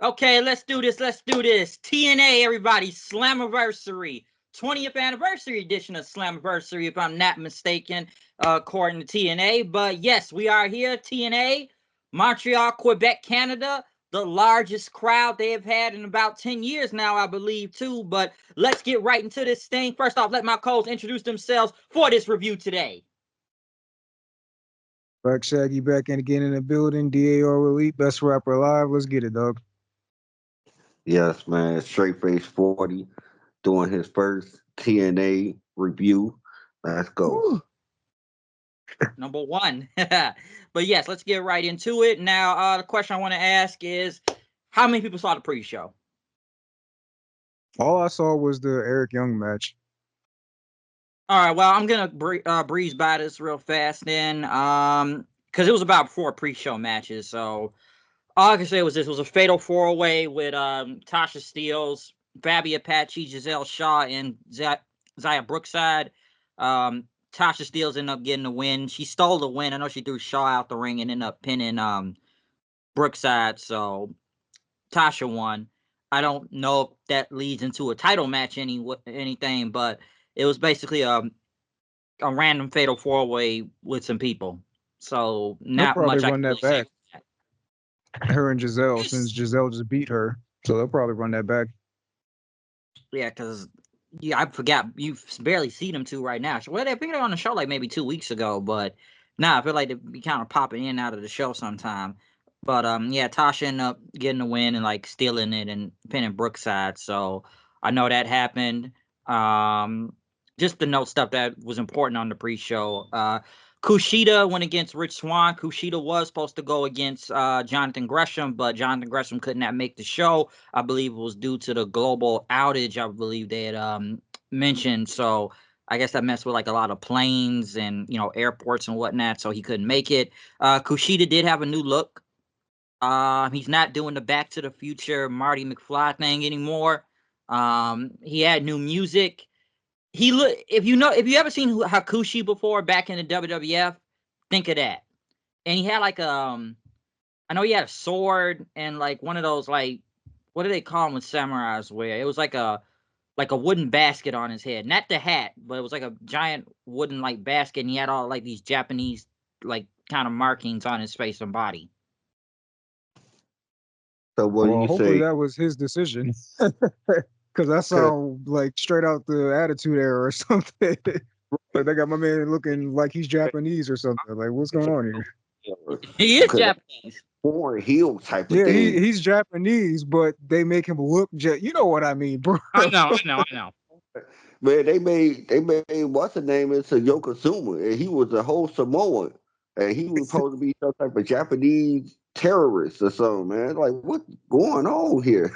Okay, let's do this. Let's do this. TNA, everybody, Slammiversary. 20th anniversary edition of Slammiversary, if I'm not mistaken, according to TNA. But yes, we are here, TNA, Montreal, Quebec, Canada. The largest crowd they have had in about 10 years now, I believe, too. But let's get right into this thing. First off, let my co-hosts introduce themselves for this review today. Black Shaggy back and again in the building. DAR Elite, best rapper alive. Let's get it, dog. Yes, man. Straight Face 40 doing his first TNA review. Let's go. Woo. Number one. But yes, let's get right into it. Now, the question I want to ask is, how many people saw the pre-show? All I saw was the Eric Young match. All right, well, I'm gonna breeze by this real fast then, because it was about 4 pre-show matches. So all I can say was this was a fatal 4-way with Tasha Steelz, Fabi Apache, Giselle Shaw, and Zaya Brookside. Tasha Steelz ended up getting the win. She stole the win. I know she threw Shaw out the ring and ended up pinning Brookside. So Tasha won. I don't know if that leads into a title match anything, but it was basically a random fatal 4-way with some people. So They'll not probably much I run can that really say. back. Her and Giselle, since Giselle just beat her. So they'll probably run that back. Yeah, because I forgot you barely see them two right now. Well, they appeared on the show like maybe 2 weeks ago, but now I feel like they be kind of popping in and out of the show sometime. But yeah, Tasha ended up getting the win and like stealing it and pinning Brookside. So I know that happened. Just to note stuff that was important on the pre-show. Kushida went against Rich Swann. Kushida was supposed to go against Jonathan Gresham, but Jonathan Gresham could not make the show. I believe it was due to the global outage, I believe they had mentioned. So I guess that messed with like a lot of planes and, airports and whatnot, so he couldn't make it. Kushida did have a new look. He's not doing the Back to the Future Marty McFly thing anymore. He had new music. If you ever seen Hakushi before back in the WWF, think of that. And he had like I know he had a sword and like one of those like, what do they call them when samurais wear? It was like a wooden basket on his head, not the hat, but it was like a giant wooden like basket, and he had all like these Japanese like kind of markings on his face and body. So what do Well, you hopefully say? that was his decision. Because that sound like straight out the Attitude Era or something. Like they got my man looking like he's Japanese or something. Like, what's going on here? He is Because Japanese. foreign heel type of Yeah, thing. he's Japanese, but they make him look you know what I mean, bro. I know. Man, they made what's the name into Yokozuna, and he was a whole Samoan, and he was supposed to be some type of Japanese terrorist or something, man. Like, what's going on here?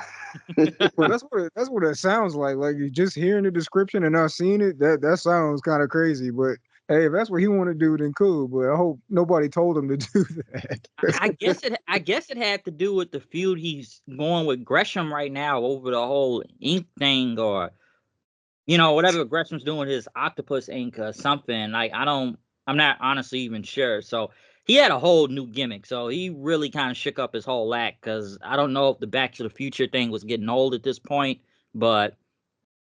Well, that's what it sounds like. Like you just hearing the description and not seeing it, that sounds kind of crazy. But hey, if that's what he want to do, then cool. But I hope nobody told him to do that. I guess it had to do with the feud he's going with Gresham right now over the whole ink thing, or whatever Gresham's doing with his octopus ink or something. Like I'm not honestly even sure. So he had a whole new gimmick. So he really kind of shook up his whole act, because I don't know if the Back to the Future thing was getting old at this point, but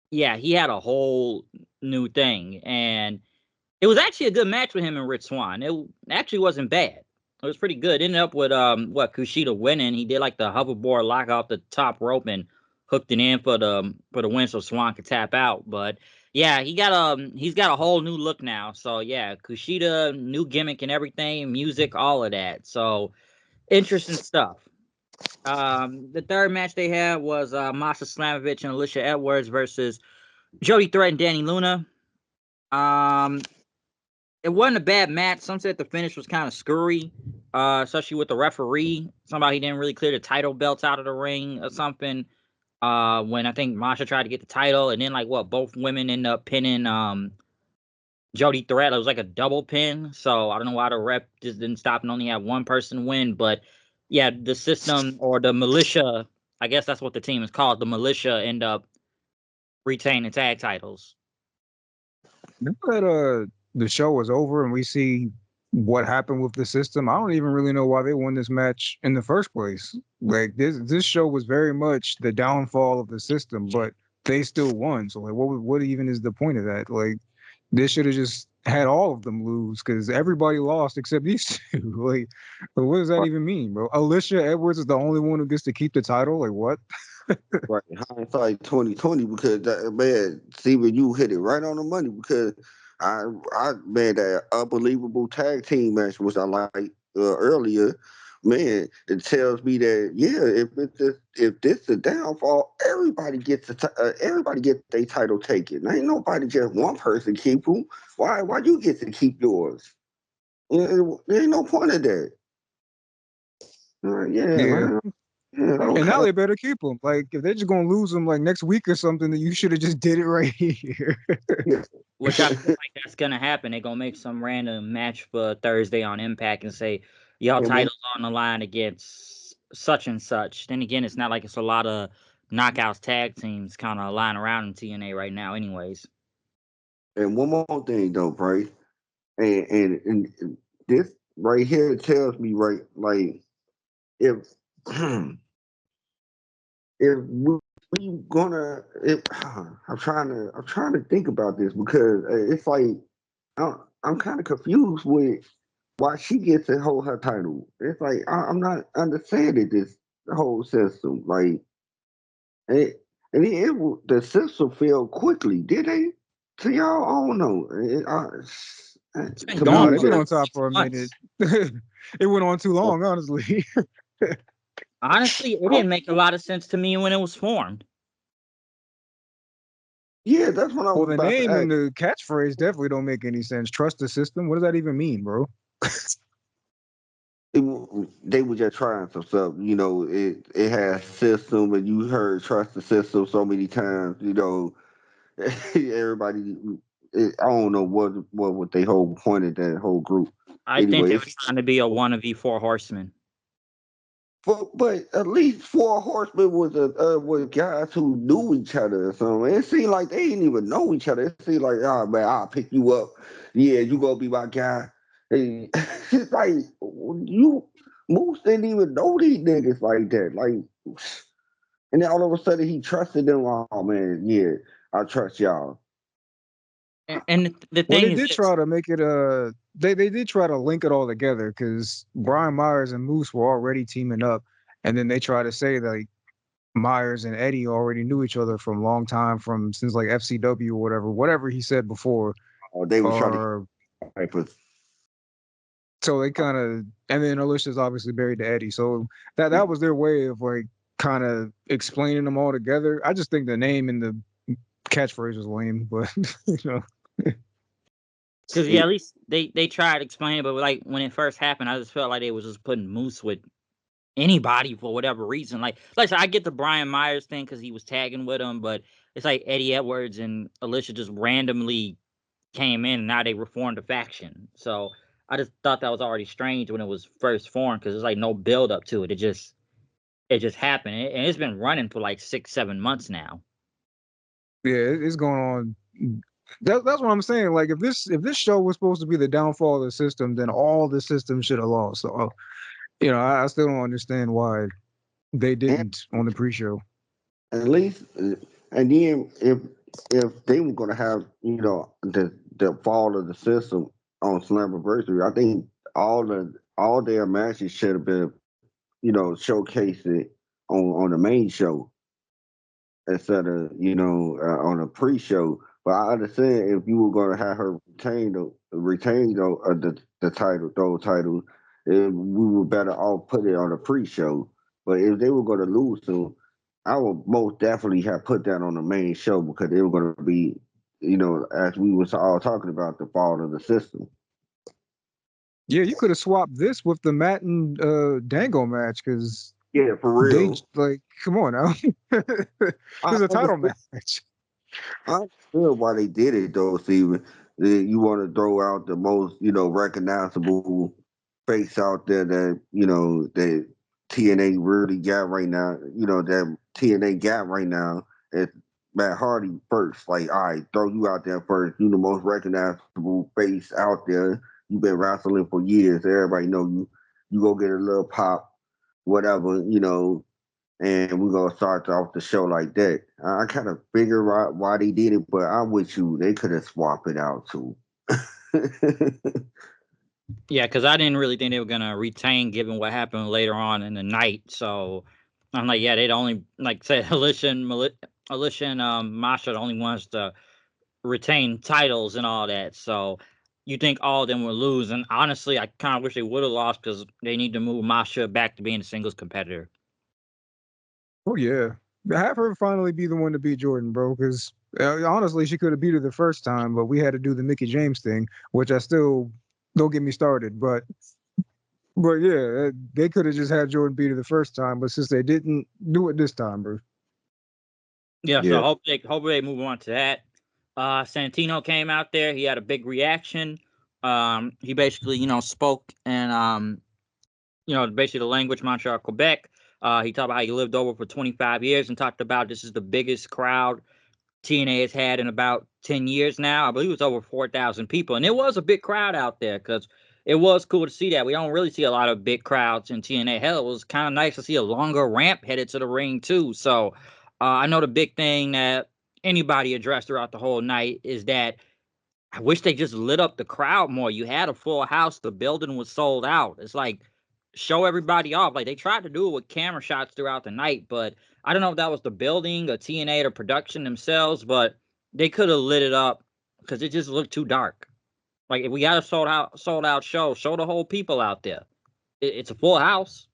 yeah, he had a whole new thing, and it was actually a good match with him and Rich Swann. It actually wasn't bad. It was pretty good. Ended up with Kushida winning. He did like the hoverboard lock off the top rope and hooked it in for the win, so Swann could tap out. But yeah, he's got a whole new look now. So yeah, Kushida, new gimmick and everything, music, all of that. So interesting stuff. The third match they had was Masha Slamovich and Alicia Edwards versus Jody Threat and Danny Luna. It wasn't a bad match. Some said the finish was kind of screwy, especially with the referee. Somebody didn't really clear the title belts out of the ring or something. When I think Masha tried to get the title, and then both women end up pinning Jody Threat. It was like a double pin. So I don't know why the rep just didn't stop and only have one person win. But yeah, the system, or the militia, I guess that's what the team is called. The militia end up retaining tag titles. Now that the show was over and we see what happened with the system. I don't even really know why they won this match in the first place. Like this show was very much the downfall of the system, but they still won. So like, what even is the point of that? Like, they should have just had all of them lose because everybody lost except these two. Like, but what does that Right, even mean, bro? Alicia Edwards is the only one who gets to keep the title. Like, what? right. Hindsight 2020 because that, man, Steven, you hit it right on the money because I man that unbelievable tag team match was I like earlier. Man, it tells me that yeah, if this a downfall, everybody gets their title taken. Ain't nobody just one person keep them. Why you get to keep yours? There ain't no point of that. Yeah, Yeah. man. Yeah, And now okay. they better keep them. Like, if they're just gonna lose them like next week or something, then you should have just did it right here. Yeah. Which I feel like that's gonna happen. They're gonna make some random match for Thursday on Impact and say, y'all And one titles on the line against such and such. Then again, it's not like it's a lot of knockouts tag teams kind of lying around in TNA right now, anyways. and one more thing though, Bryce, and this right here tells me right like if if we gonna if I'm trying to think about this because it's like I'm kind of confused with why she gets to hold her title. It's like I'm not understanding this whole system. Like it, and the system failed quickly. Did they? To y'all, I don't know. It's been To going Nah, me, they've for been like on top for a 6 months. minute. It went on too long, honestly. Honestly, it didn't make a lot of sense to me when it was formed. yeah, that's what I Well, was the about to name ask. and the catchphrase definitely don't make any sense. Trust the system. What does that even mean, bro? They were just trying some stuff. It has system, and you heard trust the system so many times. Everybody. I don't know what was they whole point of that whole group. I think they Anyway, were trying to be a one of the four horsemen. but at least Four Horsemen was guys who knew each other or something. It seemed like they didn't even know each other. It seemed like, oh man, I'll pick you up. Yeah, you gonna be my guy. Hey, it's like you Moose didn't even know these niggas like that. Like, and then all of a sudden he trusted them. Oh man, yeah, I trust y'all. And the Well, thing they is did this. try to make it they did try to link it all together because Brian Myers and Moose were already teaming up, and then they try to say that Myers and Eddie already knew each other from a long time, from since like FCW or whatever he said before. Oh, they was trying to Or type of so they kind of, and then Alicia's obviously married to Eddie, so that was their way of like kind of explaining them all together. I just think the name and the catchphrase was lame, but you know, Because yeah, at least they tried to explain it, but like when it first happened, I just felt like they was just putting Moose with anybody for whatever reason. Like I said, I get the Brian Myers thing because he was tagging with him, but it's like Eddie Edwards and Alicia just randomly came in, and now they reformed the faction. So I just thought that was already strange when it was first formed because there's like no build up to it. It just happened, and it's been running for like 6-7 months now. yeah, it's going on. That's what I'm saying. Like if this show was supposed to be the downfall of the system, then all the systems should have lost. So I still don't understand why they and didn't on the pre-show. at least, and then if they were gonna have the fall of the system on Slammiversary, I think all their matches should have been showcased it on the main show instead of on a pre-show. But I understand if you were gonna have her retain the title those titles, we were better off put it on a pre-show. But if they were gonna lose to, I would most definitely have put that on the main show because they were gonna be, as we was all talking about the fall of the system. Yeah, you could have swapped this with the Matt and Dango match because Yeah, for they real. like come on now. I There's a title understand. match. I understand why they did it though, Steven. You want to throw out the most, recognizable face out there that TNA really got right now. That TNA got right now is Matt Hardy first. Like, all right, throw you out there first. You the most recognizable face out there. you've been wrestling for years. Everybody know you. You go get a little pop, whatever, and we're gonna start off the show like that. I kind of figure out why they did it, but I'm with you. They could have swapped it out too. Yeah, because I didn't really think they were gonna retain, given what happened later on in the night. So I'm like, yeah, they'd only like say Alicia and Masha are the only ones to retain titles and all that. So you think all of them will lose? And honestly, I kind of wish they would have lost because they need to move Masha back to being a singles competitor. Oh yeah, have her finally be the one to beat Jordan, bro. Because honestly, she could have beat her the first time, but we had to do the Mickey James thing, which I still don't get me started. But yeah, they could have just had Jordan beat her the first time, but since they didn't do it this time, bro. Yeah, so Yeah. hope they move on to that. Santino came out there. He had a big reaction. He basically, spoke and basically the language Montreal, Quebec. He talked about how he lived over for 25 years and talked about this is the biggest crowd TNA has had in about 10 years now. I believe it was over 4,000 people. And it was a big crowd out there because it was cool to see that. We don't really see a lot of big crowds in TNA. Hell, it was kind of nice to see a longer ramp headed to the ring, too. So I know the big thing that anybody addressed throughout the whole night is that I wish they just lit up the crowd more. You had a full house. The building was sold out. It's like show everybody off. Like they tried to do it with camera shots throughout the night, but I don't know if that was the building or TNA or production themselves, but they could have lit it up because it just looked too dark. Like if we got a sold out show, show the whole people out there. It's a full house.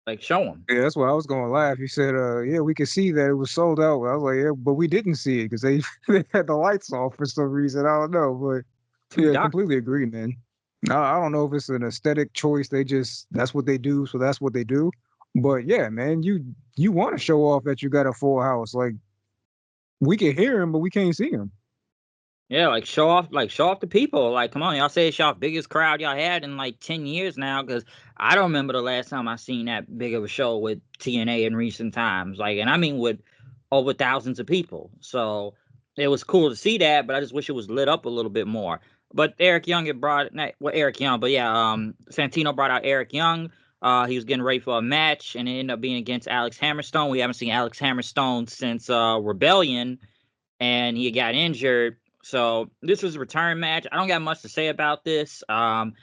Like show them. Yeah, that's why I was gonna laugh. You said, yeah, we could see that it was sold out. I was like, yeah, but we didn't see it because they they had the lights off for some reason. I don't know, but Too yeah, dark. completely agree, man. I don't know if it's an aesthetic choice. They just that's what they do, so that's what they do. But yeah, man, you want to show off that you got a full house. Like we can hear him, but we can't see him. Yeah, like show off the people. Like, come on, y'all say it's y'all biggest crowd y'all had in like 10 years now. Because I don't remember the last time I seen that big of a show with TNA in recent times. Like, and I mean with over thousands of people. So it was cool to see that, but I just wish it was lit up a little bit more. But Eric Young had brought not well Eric Young, but yeah, Santino brought out Eric Young. He was getting ready for a match, and it ended up being against Alex Hammerstone. We haven't seen Alex Hammerstone since Rebellion, and he got injured. So this was a return match. I don't got much to say about this. It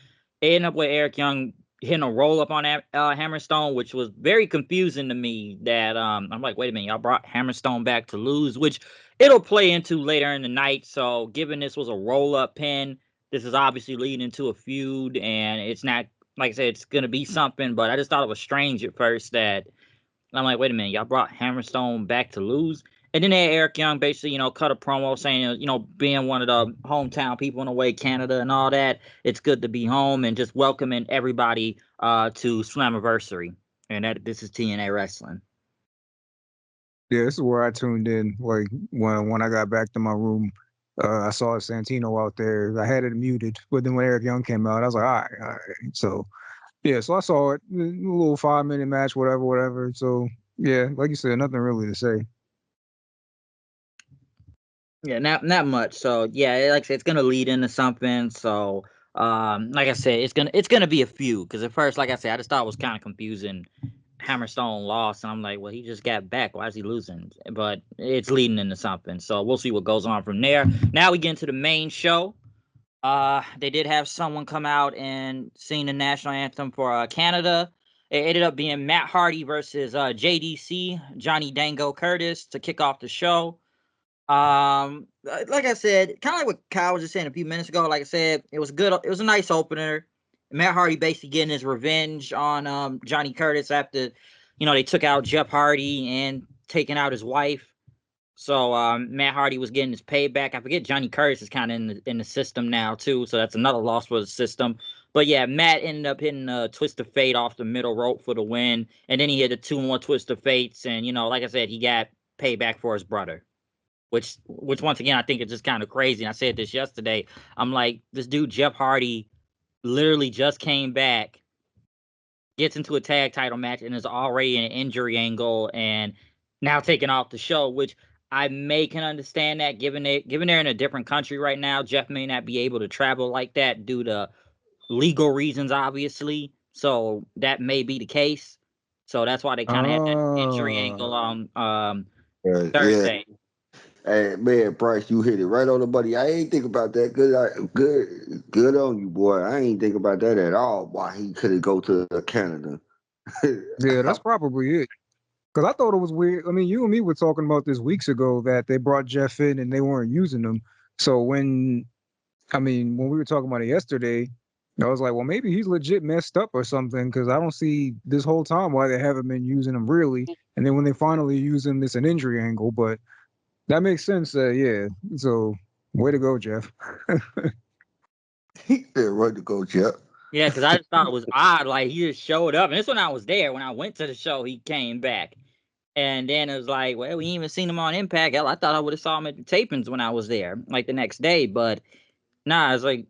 ended up with Eric Young hitting a roll up on Hammerstone, which was very confusing to me. That I'm like, wait a minute, y'all brought Hammerstone back to lose, which it'll play into later in the night. So given this was a roll up pin, this is obviously leading into a feud, and it's not like I said, it's gonna be something. But I just thought it was strange at first that and I'm like, wait a minute, y'all brought Hammerstone back to lose? And then they had Eric Young basically, cut a promo saying, being one of the hometown people in a way, Canada and all that, it's good to be home and just welcoming everybody to Slammiversary. And that this is TNA Wrestling. Yeah, this is where I tuned in. Like when I got back to my room, I saw Santino out there. I had it muted, but then when Eric Young came out, I was like, all right. So yeah, so I saw it, a little 5 minute match, whatever, whatever. So yeah, like you said, nothing really to say. Yeah, not much. So yeah, like I said, it's gonna lead into something. So like I said, it's gonna be a few because at first, like I said, I just thought it was kind of confusing. Hammerstone lost, and I'm like, well, he just got back. Why is he losing? But it's leading into something. So we'll see what goes on from there. Now we get into the main show. They did have someone come out and sing the national anthem for Canada. It ended up being Matt Hardy versus JDC, Johnny Dango Curtis, to kick off the show. Like I said, kind of like what Kyle was just saying a few minutes ago. Like I said, it was good. It was a nice opener. Matt Hardy basically getting his revenge on Johnny Curtis after, they took out Jeff Hardy and taking out his wife. So Matt Hardy was getting his payback. I forget Johnny Curtis is kind of in the system now too, so that's another loss for the system. But yeah, Matt ended up hitting a twist of fate off the middle rope for the win, and then he hit the two more twist of fates, and like I said, he got payback for his brother. Which once again I think is just kind of crazy. And I said this yesterday. I'm like, this dude Jeff Hardy literally just came back, gets into a tag title match, and is already in an injury angle, and now taking off the show. Which I may can understand that given they're in a different country right now. Jeff may not be able to travel like that due to legal reasons, obviously. So that may be the case. So that's why they kind of had that injury angle on Yeah. Thursday. Hey man, Bryce, you hit it right on the money. I ain't think about that. Good on you, boy. I ain't think about that at all. Why he couldn't go to Canada? Yeah, that's probably it. Because I thought it was weird. I mean, you and me were talking about this weeks ago that they brought Jeff in and they weren't using him. So when we were talking about it yesterday, I was like, well, maybe he's legit messed up or something because I don't see this whole time why they haven't been using him really. And then when they finally use him, it's an injury angle. But that makes sense. Yeah. So way to go, Jeff. He said, "Run to go, Jeff." Yeah, because I just thought it was odd. Like he just showed up, and this when I was there. When I went to the show, he came back, and then it was like, well, we ain't even seen him on Impact. Hell, I thought I would have saw him at the tapings when I was there, like the next day. But nah, it's like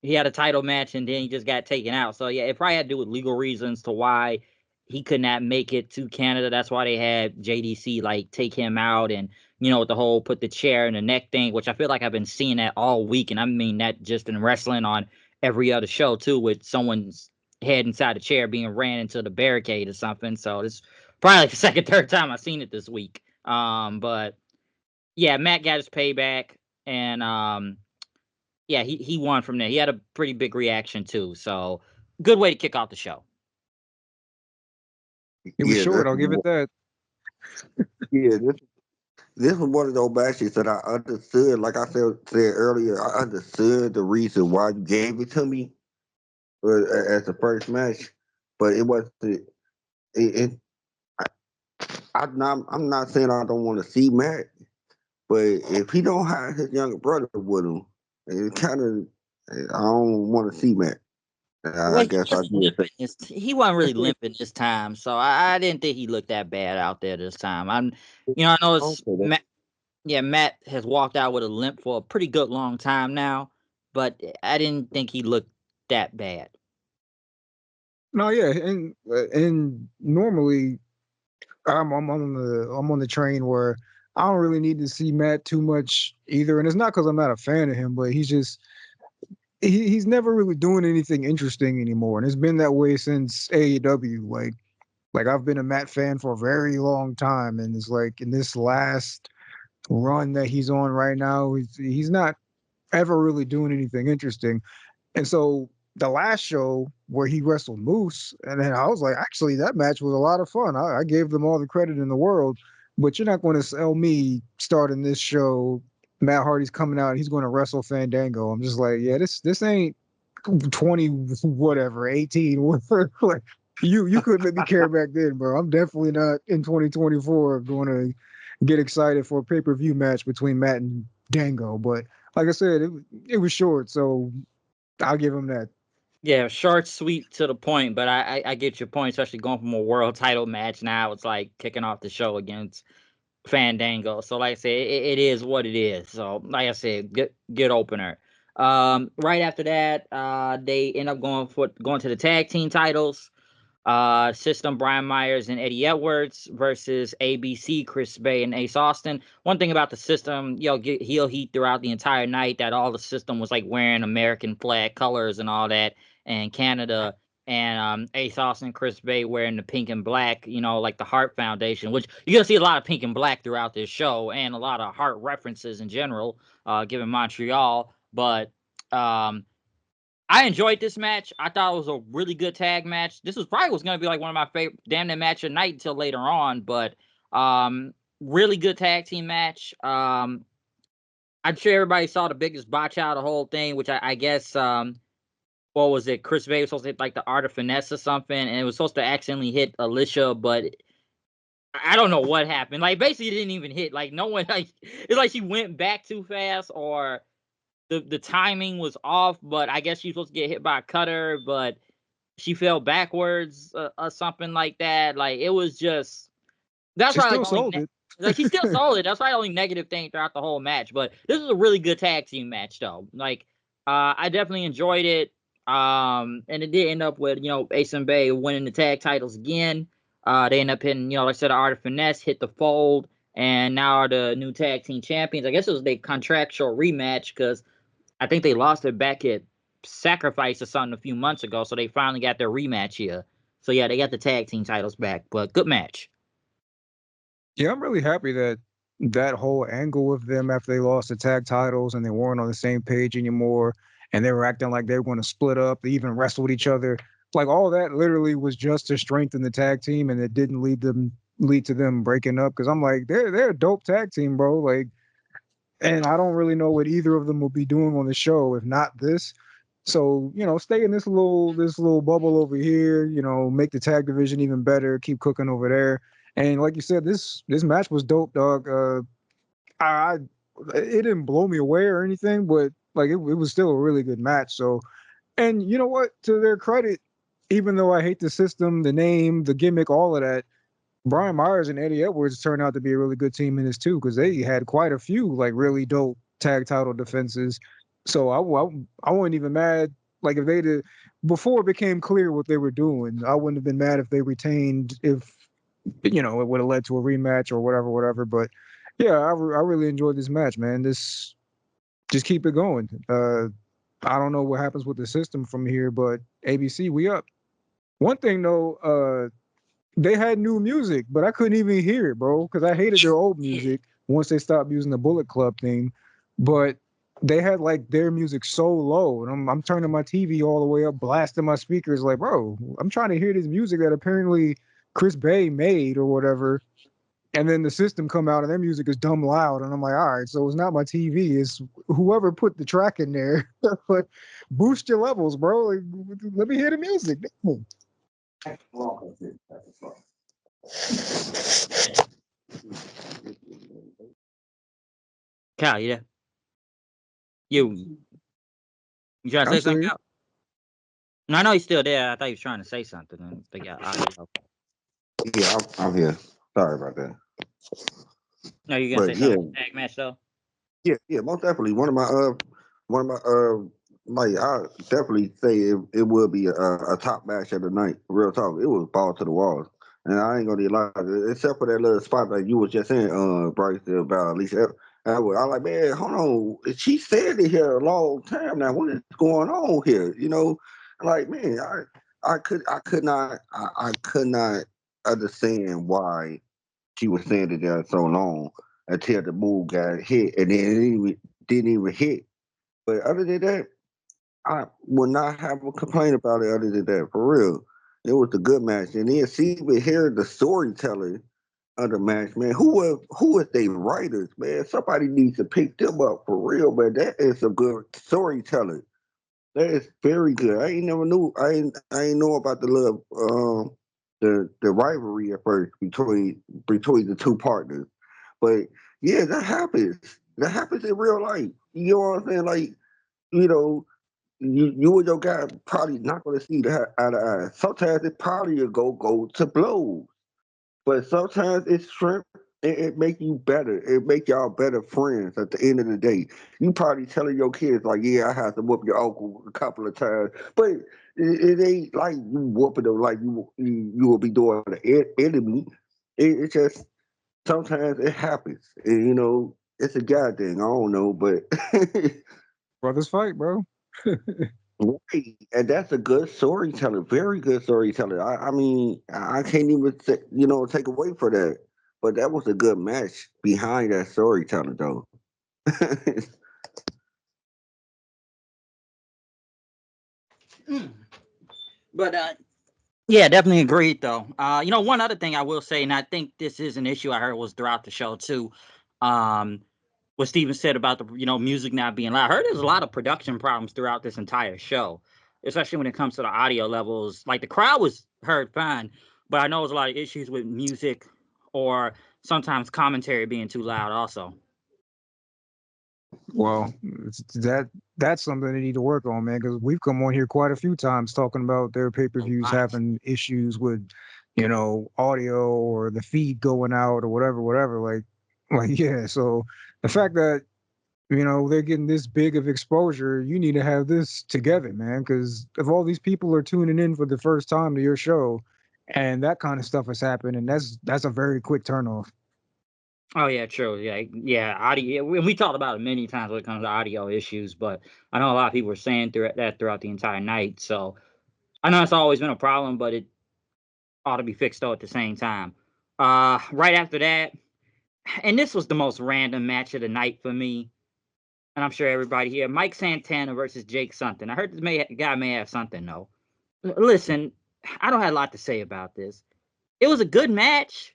he had a title match and then he just got taken out. So yeah, it probably had to do with legal reasons to why he could not make it to Canada. That's why they had JDC like take him out and with the whole put the chair in the neck thing, which I feel like I've been seeing that all week. And I mean that just in wrestling on every other show too, with someone's head inside the chair being ran into the barricade or something. So it's probably like the second, third time I've seen it this week. But yeah, Matt got his payback and yeah, he won from there. He had a pretty big reaction too. So good way to kick off the show. It was Yeah, short. I'll give it that. yeah. This was one of those matches that I understood. Like I said earlier, I understood the reason why you gave it to me as the first match, but it wasn't. It, I'm not saying I don't want to see Matt, but if he don't have his younger brother with him, it kind of I don't want to see Matt. I Well, guess I did say. he wasn't really limping this time, so I didn't think he looked that bad out there this time. I know it's Okay, Matt. Yeah, Matt has walked out with a limp for a pretty good long time now, but I didn't think he looked that bad. No, yeah, and normally I'm on the train where I don't really need to see Matt too much either, and it's not because I'm not a fan of him, but he's never really doing anything interesting anymore, and it's been that way since AEW. Like I've been a Matt fan for a very long time, and it's like in this last run that he's on right now, he's not ever really doing anything interesting. And so the last show where he wrestled Moose, and then I was like, actually, that match was a lot of fun. I gave them all the credit in the world, but you're not going to sell me starting this show. Matt Hardy's coming out. He's going to wrestle Fandango. I'm just like, yeah, this ain't 20 whatever 18 whatever. Like you couldn't make me care back then, bro. I'm definitely not in 2024 going to get excited for a pay-per-view match between Matt and Dango. But like I said, it was short, so I'll give him that. Yeah, short, sweet, to the point. But I get your point, especially going from a world title match now. It's like kicking off the show against Fandango. So like I said, it is what it is. So like I said, good opener. Right after that, they end up going to the tag team titles. System Brian Myers and Eddie Edwards versus ABC Chris Bay and Ace Austin. One thing about the system, get heel heat throughout the entire night that all the system was like wearing American flag colors and all that, and Canada and Ace Austin and Chris Bay wearing the pink and black, like the Heart Foundation, which you're gonna see a lot of pink and black throughout this show and a lot of Heart references in general, given Montreal. But I enjoyed this match. I thought it was a really good tag match. This was probably was going to be like one of my favorite damn near match of the night until later on, but really good tag team match. I'm sure everybody saw the biggest botch out of the whole thing, which I guess what was it? Chris Bay was supposed to hit like the Art of Finesse or something, and it was supposed to accidentally hit Alicia, but I don't know what happened. Like basically, it didn't even hit. Like no one like it's like she went back too fast or the timing was off, but I guess she's supposed to get hit by a cutter, but she fell backwards or something like that. Like it was just that's She probably like still the only sold it. like she still sold it. That's probably the only negative thing throughout the whole match. But this is a really good tag team match though. Like I definitely enjoyed it. And it did end up with Ace Bay winning the tag titles again. They end up hitting like I said, Art of Finesse hit the fold. and now are the new tag team champions. I guess it was their contractual rematch because I think they lost it back at Sacrifice or something a few months ago, so they finally got their rematch here. So yeah, they got the tag team titles back, but good match. Yeah, I'm really happy that that whole angle with them after they lost the tag titles and they weren't on the same page anymore, and they were acting like they were going to split up, they even wrestled each other. Like all that literally was just to strengthen the tag team, and it didn't lead to them breaking up. Because I'm like, they're a dope tag team, bro. Like, and I don't really know what either of them will be doing on the show if not this. So, stay in this little bubble over here, make the tag division even better, keep cooking over there. And like you said, this match was dope, dog. I it didn't blow me away or anything, but like it was still a really good match. So, and you know what? To their credit, even though I hate the system, the name, the gimmick, all of that, Brian Myers and Eddie Edwards turned out to be a really good team in this too, because they had quite a few like really dope tag title defenses. So I wasn't even mad. Like if they did before it became clear what they were doing, I wouldn't have been mad if they retained. If it would have led to a rematch or whatever. But yeah, I really enjoyed this match, man. This just keep it going. I don't know what happens with the system from here, but ABC, we up. One thing though, they had new music, but I couldn't even hear it, bro, because I hated their old music once they stopped using the Bullet Club theme. But they had like their music so low, and I'm turning my TV all the way up, blasting my speakers, like, bro, I'm trying to hear this music that apparently Chris Bay made or whatever. And then the system come out and their music is dumb loud, and I'm like, all right, so it's not my TV, it's whoever put the track in there. But boost your levels, bro. Like, let me hear the music. Cal, you there? You trying to I'm say still something, here. Cal? No, he's still there. I thought he was trying to say something. But yeah, Yeah, I'm here. Sorry about that. no, you gonna say But yeah, something about the tag match though? yeah, most definitely. One of my like I definitely say it will be a top match of the night. Real talk, it was ball to the walls, and I ain't gonna lie, except for that little spot that you was just saying, Bryce, about Alicia. I like, man, hold on. She said it here a long time now. What is going on here? Like, man, I could not understand why she was standing there so long until the move got hit, and then it didn't even hit. But other than that, I will not have a complaint about it. Other than that, for real, it was a good match. And then see, but here the storyteller of the match, man. Who is they writers, man? Somebody needs to pick them up for real, man. That is a good storyteller. That is very good. I ain't never knew. I ain't know about the little the rivalry at first between the two partners, but yeah, that happens. That happens in real life. You know what I'm saying? Like, you know, you and your guy probably not going to see that eye to eye. Sometimes it probably will go to blows, but sometimes it's strength. It make you better. It make y'all better friends at the end of the day. You probably telling your kids like, "Yeah, I have to whoop your uncle a couple of times," but it ain't like you whooping them like you will be doing an enemy. It just sometimes it happens. And, it's a guy thing. I don't know, but Brothers fight, bro. right, and that's a good storyteller, very good storyteller. I mean, I can't even take away for that. But that was a good match behind that storyteller, though. But yeah, definitely agreed though. One other thing I will say, and I think this is an issue I heard was throughout the show too. Um, what Steven said about the music not being loud. I heard there's a lot of production problems throughout this entire show, especially when it comes to the audio levels. Like the crowd was heard fine, but I know there's a lot of issues with music or sometimes commentary being too loud also. Well, that's something they need to work on, man. Because we've come on here quite a few times talking about their A pay-per-views lot. having issues with, audio or the feed going out or whatever. Like yeah. So the fact that they're getting this big of exposure, you need to have this together, man. Because if all these people are tuning in for the first time to your show, and that kind of stuff has happened, and that's a very quick turnoff. Oh yeah, true. Yeah. Audio. And we talked about it many times when it comes to audio issues, but I know a lot of people were saying throughout the entire night. So I know it's always been a problem, but it ought to be fixed though at the same time. Right after that, and this was the most random match of the night for me, and I'm sure everybody here. Mike Santana versus Jake something. I heard this guy may have something though. Listen, I don't have a lot to say about this. It was a good match.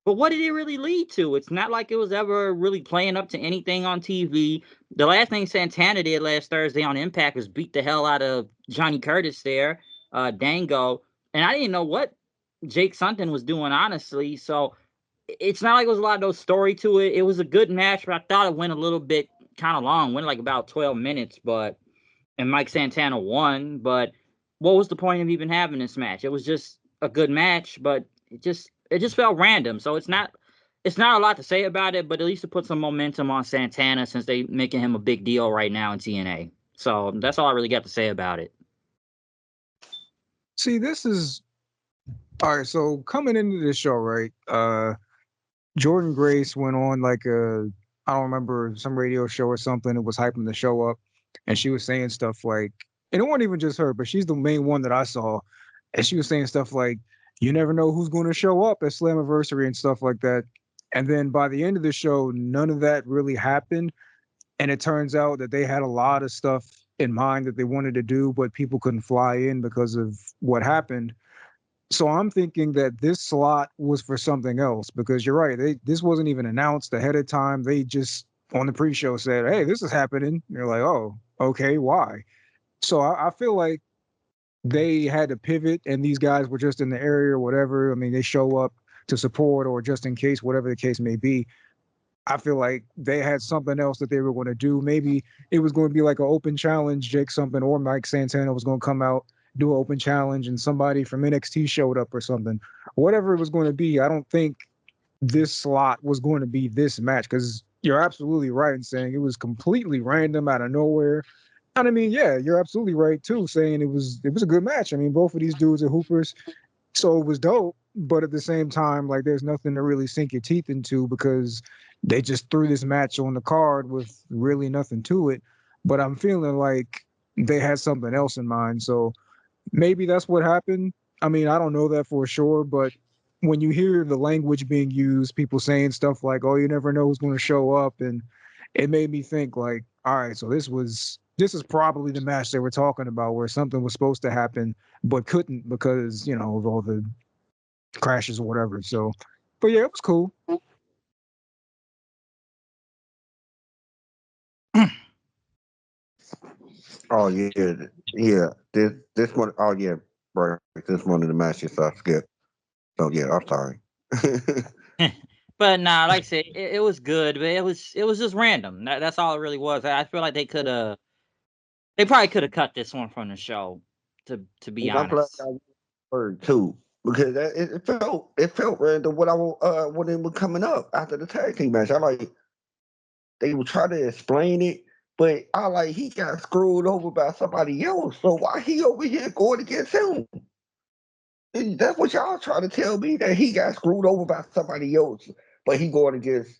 But what did it really lead to? It's not like it was ever really playing up to anything on TV. The last thing Santana did last Thursday on Impact was beat the hell out of Johnny Curtis there, Dango. And I didn't know what Jake Sutton was doing, honestly. So it's not like it was a lot of no story to it. It was a good match, but I thought it went a little bit kind of long. Went like about 12 minutes, but and Mike Santana won. But what was the point of even having this match? It was just a good match, but it just felt random. So it's not a lot to say about it, but at least to put some momentum on Santana since they making him a big deal right now in TNA. So that's all I really got to say about it. See, this is all right. So coming into this show, right? Jordan Grace went on like I don't remember some radio show or something. It was hyping the show up, and she was saying stuff like, and it wasn't even just her, but she's the main one that I saw, and she was saying stuff like, "You never know who's going to show up at Slammiversary and stuff like that." And then by the end of the show, none of that really happened, and it turns out that they had a lot of stuff in mind that they wanted to do, but people couldn't fly in because of what happened. So I'm thinking that this slot was for something else because you're right. This wasn't even announced ahead of time. They just on the pre-show said, "Hey, this is happening." And you're like, "Oh, okay, why?" So I feel like they had to pivot, and these guys were just in the area or whatever. I mean, they show up to support or just in case, whatever the case may be. I feel like they had something else that they were going to do. Maybe it was going to be like an open challenge, Jake something, or Mike Santana was going to come out, do an open challenge, and somebody from NXT showed up or something. Whatever it was going to be, I don't think this slot was going to be this match because you're absolutely right in saying it was completely random out of nowhere. And I mean, yeah, you're absolutely right too, saying it was a good match. I mean, both of these dudes are hoopers. So it was dope, but at the same time, like there's nothing to really sink your teeth into because they just threw this match on the card with really nothing to it. But I'm feeling like they had something else in mind. So maybe that's what happened. I mean, I don't know that for sure, but when you hear the language being used, people saying stuff like, "Oh, you never know who's going to show up," and it made me think like, all right, so this is probably the match they were talking about where something was supposed to happen but couldn't because of all the crashes or whatever. So, but yeah, it was cool. Oh yeah, yeah. This one. Oh yeah, right. This one of the matches I skipped. So yeah, I'm sorry. But nah, like I said, it was good, but it was just random. That's all it really was. I feel like they probably could have cut this one from the show. To be And I'm glad honest. I heard too because it felt random when it was coming up after the tag team match. I like they were trying to explain it, but I like he got screwed over by somebody else. So why he over here going against him? That's what y'all trying to tell me that he got screwed over by somebody else, but he going against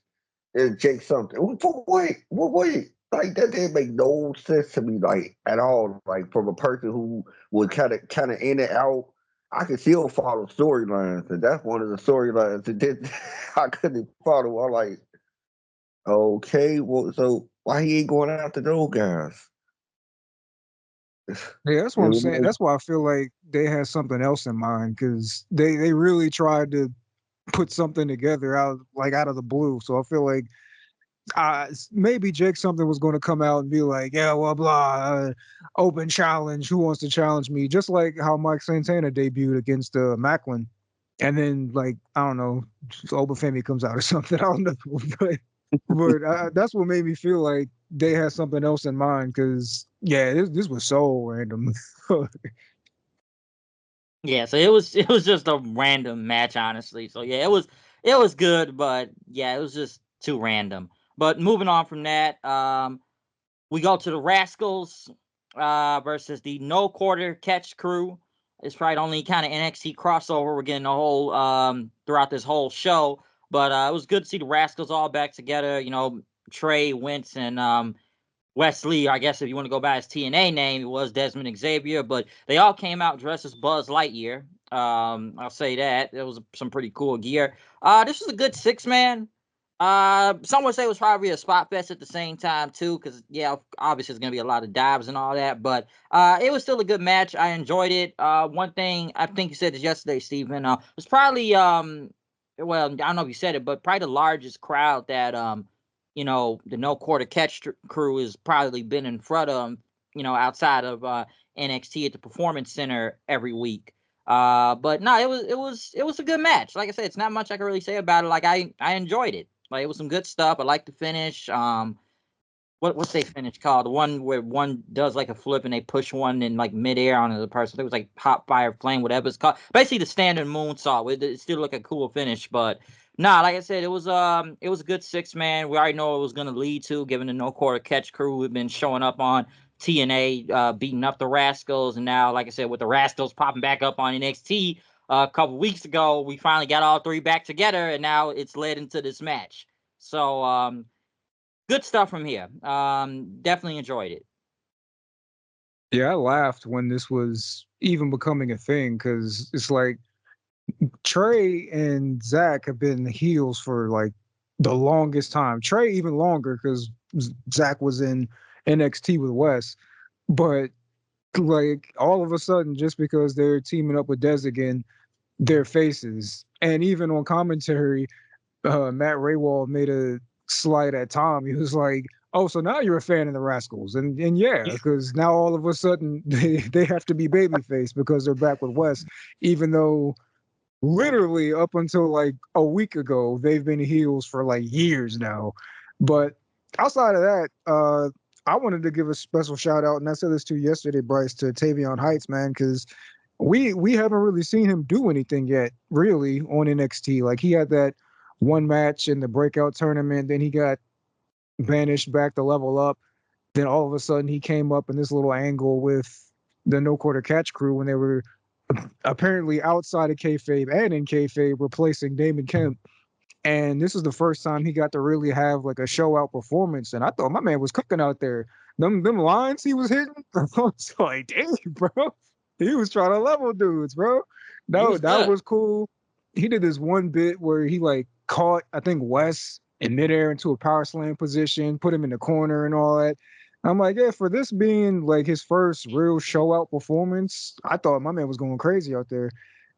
Jake something. For what? What? Like that didn't make no sense to me, like at all. Like from a person who was kind of in and out, I could still follow storylines, and that's one of the storylines that did I couldn't follow. I'm like, okay, well, so why he ain't going after those guys? Yeah, that's what It I'm was saying. like, That's why I feel like they had something else in mind because they really tried to put something together out of the blue. So I feel like maybe Jake something was going to come out and be like, yeah, well, blah, open challenge. Who wants to challenge me? Just like how Mike Santana debuted against Macklin. And then, like, I don't know, Obafemi comes out or something. I don't know. But that's what made me feel like they had something else in mind because, yeah, this was so random. Yeah, so it was just a random match, honestly. So yeah, it was good, but yeah, it was just too random. But moving on from that, we go to the Rascals versus the No Quarter Catch Crew. It's probably the only kind of NXT crossover we're getting the whole throughout this whole show. But it was good to see the Rascals all back together. Trey, Wentz, and Wesley, I guess if you want to go by his TNA name, it was Desmond Xavier, but they all came out dressed as Buzz Lightyear. I'll say that. It was some pretty cool gear. This was a good 6-man. Some would say it was probably a spot fest at the same time too, because yeah, obviously there's gonna be a lot of dives and all that, but it was still a good match. I enjoyed it. One thing I think you said this yesterday, Stephen, was probably well, I don't know if you said it, but probably the largest crowd that the no quarter catch crew has probably been in front of outside of NXT at the Performance Center every week. But no, it was a good match. Like I said, it's not much I can really say about it. Like I enjoyed it. Like it was some good stuff. I like the finish. What's they finish called? The one where one does like a flip and they push one in like midair on the person. It was like hot fire flame, whatever it's called. Basically the standard moonsault. It still look a cool finish, but nah, like I said, it was a good 6-man. We already know what it was gonna lead to, given the no quarter catch crew who've been showing up on TNA, beating up the Rascals, and now, like I said, with the Rascals popping back up on NXT a couple weeks ago, we finally got all three back together, and now it's led into this match. So good stuff from here. Definitely enjoyed it. Yeah, I laughed when this was even becoming a thing because it's like Trey and Zach have been heels for like the longest time. Trey even longer because Zach was in NXT with Wes. But like all of a sudden, just because they're teaming up with Des again, their faces. And even on commentary, Matt Raywald made a slight at Tom. He was like, "Oh, so now you're a fan of the Rascals?" And yeah, because now all of a sudden they have to be babyface because they're back with Wes, even though literally up until like a week ago they've been heels for like years now. But outside of that, I wanted to give a special shout out, and I said this to you yesterday, Bryce, to Tavion Heights, man, because we haven't really seen him do anything yet, really, on NXT. Like he had that one match in the breakout tournament, then he got banished back to level up. Then all of a sudden he came up in this little angle with the no quarter catch crew when they were apparently outside of kayfabe and in kayfabe replacing Damon Kemp. And this is the first time he got to really have like a show out performance. And I thought my man was cooking out there. Them lines he was hitting, I was like, dang, bro. He was trying to level dudes, bro. He No, was that good. was cool. He did this one bit where he like caught, I think, Wes in midair into a power slam position, put him in the corner and all that. I'm like, yeah, for this being like his first real show out performance, I thought my man was going crazy out there.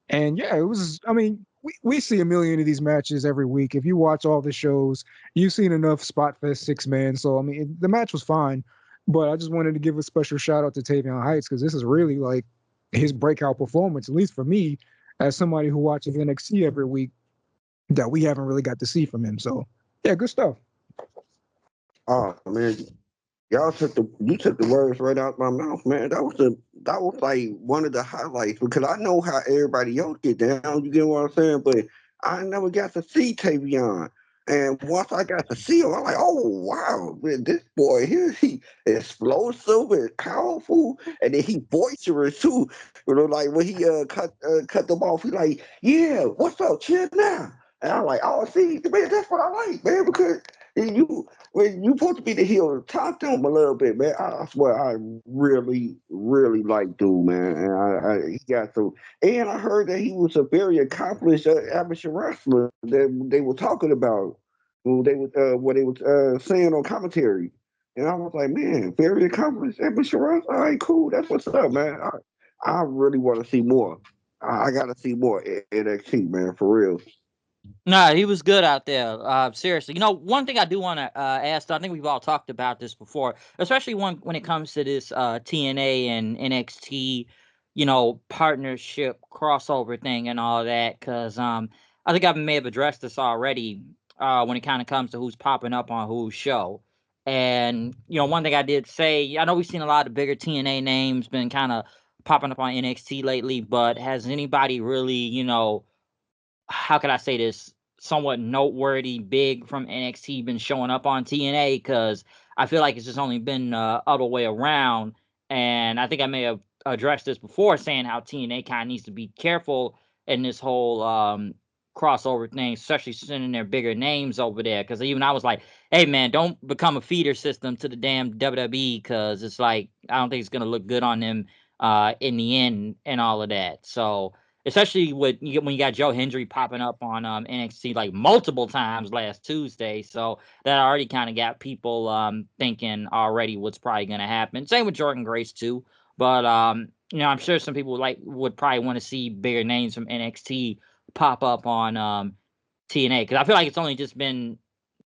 And yeah, it was, I mean, we see a million of these matches every week. If you watch all the shows, you've seen enough Spot Fest 6-man. So, I mean, the match was fine. But I just wanted to give a special shout out to Tavion Heights because this is really like his breakout performance, at least for me, as somebody who watches NXT every week, that we haven't really got to see from him. So, yeah, good stuff. Oh man, y'all you took the words right out my mouth, man. That was like one of the highlights because I know how everybody else get down. You get what I'm saying? But I never got to see Tavion. And once I got to see him, I'm like, oh wow, man, this boy here, he explosive and powerful, and then he boisterous too. Like when he cut them off, he like, yeah, what's up, chill now. And I'm like, oh, see, man, that's what I like, man, because you when you supposed to be the heel, talk to him a little bit, man. I swear, I really, really like dude, man. And he got some. And I heard that he was a very accomplished amateur wrestler that they were talking about. What they was saying on commentary. And I was like, man, very accomplished amateur wrestler. All right, cool. That's what's up, man. I really want to see more. I got to see more NXT, man, for real. No, he was good out there. Seriously, one thing I do want to ask. I think we've all talked about this before, especially when it comes to this TNA and NXT, partnership crossover thing and all that. Because I think I may have addressed this already when it kind of comes to who's popping up on whose show. And one thing I did say, I know we've seen a lot of bigger TNA names been kind of popping up on NXT lately, but has anybody really, how can I say this, somewhat noteworthy big from NXT been showing up on TNA? Because I feel like it's just only been other way around. And I think I may have addressed this before, saying how TNA kind of needs to be careful in this whole crossover things, especially sending their bigger names over there. Because even I was like, hey man, don't become a feeder system to the damn WWE, because it's like I don't think it's gonna look good on them in the end and all of that. So especially when you got Joe Hendry popping up on NXT like multiple times last Tuesday, so that already kind of got people thinking already what's probably gonna happen. Same with Jordan Grace too, but I'm sure some people would probably want to see bigger names from NXT pop up on TNA, because I feel like it's only just been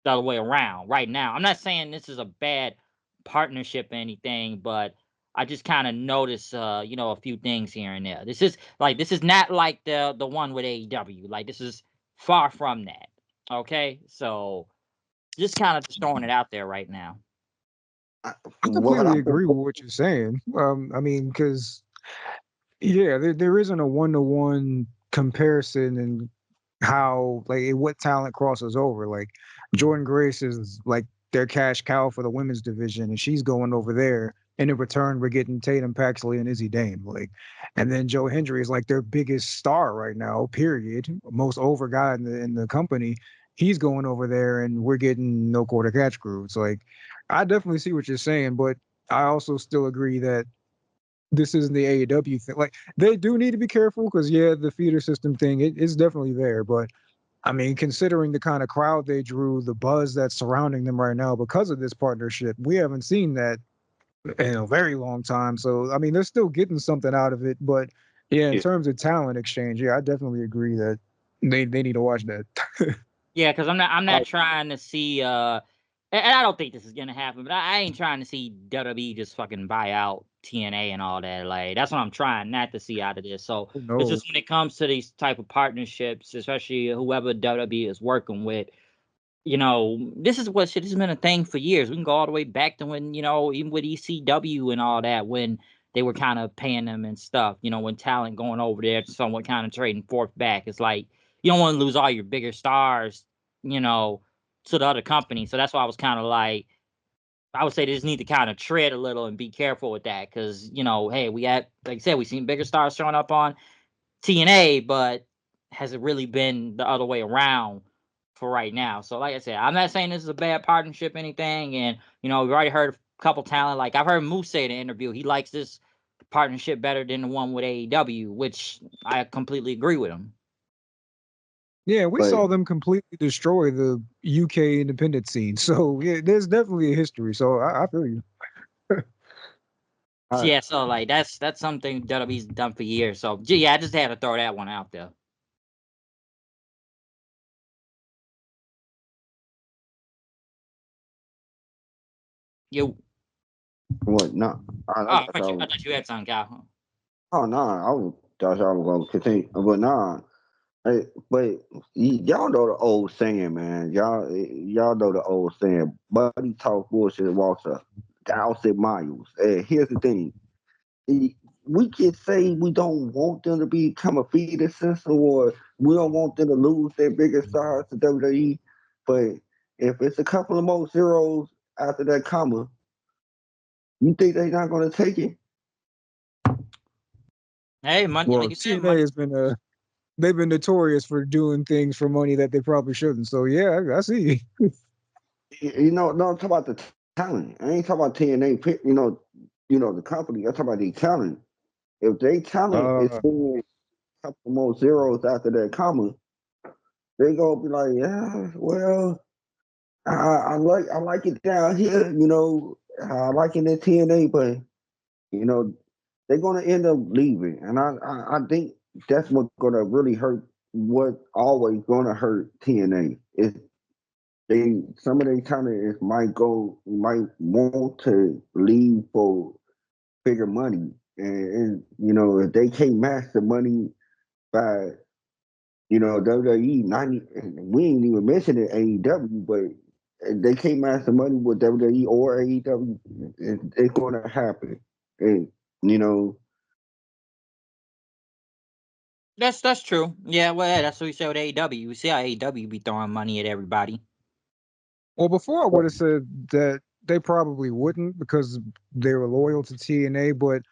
the other way around right now. I'm not saying this is a bad partnership or anything, but I just kind of notice a few things here and there. This is not like the one with AEW. Like, this is far from that. Okay? So just kind of just throwing it out there right now. I From what completely I've been, agree with what you're saying. I mean, because yeah, there isn't a one-to-one comparison in how like what talent crosses over. Like Jordan Grace is like their cash cow for the women's division, and she's going over there. And in return, we're getting Tatum Paxley and Izzy Dame. Like, and then Joe Hendry is like their biggest star right now. Period. Most over guy in the company. He's going over there, and we're getting no quarter catch crew. It's like I definitely see what you're saying, but I also still agree that this isn't the AEW thing. Like they do need to be careful because yeah, the feeder system thing it's definitely there. But I mean, considering the kind of crowd they drew, the buzz that's surrounding them right now because of this partnership, we haven't seen that in a very long time. So I mean, they're still getting something out of it. But yeah, in yeah, terms of talent exchange, yeah, I definitely agree that they need to watch that. Yeah, because I'm not like, trying to see and I don't think this is gonna happen, but I ain't trying to see WWE just fucking buy out TNA and all that. Like, that's what I'm trying not to see out of this. So Who it's knows? just when it comes to these type of partnerships, especially whoever WWE is working with, this is what shit has been a thing for years. We can go all the way back to when, even with ECW and all that, when they were kind of paying them and stuff, when talent going over there, somewhat kind of trading forth back. It's like, you don't want to lose all your bigger stars, you know, to the other company. So that's why I was kind of like, I would say they just need to kind of tread a little and be careful with that. Cause, hey, like I said, we seen bigger stars showing up on TNA, but has it really been the other way around for right now? So, like I said, I'm not saying this is a bad partnership, anything. And we've already heard a couple talent. Like I've heard Moose say in an interview, he likes this partnership better than the one with AEW, which I completely agree with him. Yeah, we but saw them completely destroy the UK independent scene. So yeah, there's definitely a history. So I feel you. So, I, yeah, so like that's something WWE's done for years. So yeah, I just had to throw that one out there. You, what? No, oh, I thought I y'all. thought you had something, Cal. Oh no, thought y'all was gonna continue, but nah. But y'all know the old saying, man. Y'all know the old saying. Buddy talk bullshit and walks a 1,000 miles. And here's the thing: eh, we can say we don't want them to become a feeder system, or we don't want them to lose their biggest stars to WWE. But if it's a couple of more zeros after that comma, you think they're not going to take it? Hey, money, like Well, you said, TNA money. has been they've been notorious for doing things for money that they probably shouldn't. So yeah, I see. No, I'm talking about the talent. I ain't talking about TNA. The company. I'm talking about the talent. If they talent is Uh, spending a couple more zeros after that comma, they gonna be like, yeah, well, I like it down here. I like it in TNA, but you know they're gonna end up leaving, and I think that's what's gonna really hurt. What always gonna hurt TNA is some of their talent is might want to leave for bigger money, and if they can't match the money by WWE 90, we ain't even mentioning AEW, but if they can't match the money with WWE or AEW, it's going to happen, and you know, That's true. Yeah, well, yeah, that's what we say with AEW. We see how AEW be throwing money at everybody. well, before I would have said that they probably wouldn't because they were loyal to TNA, but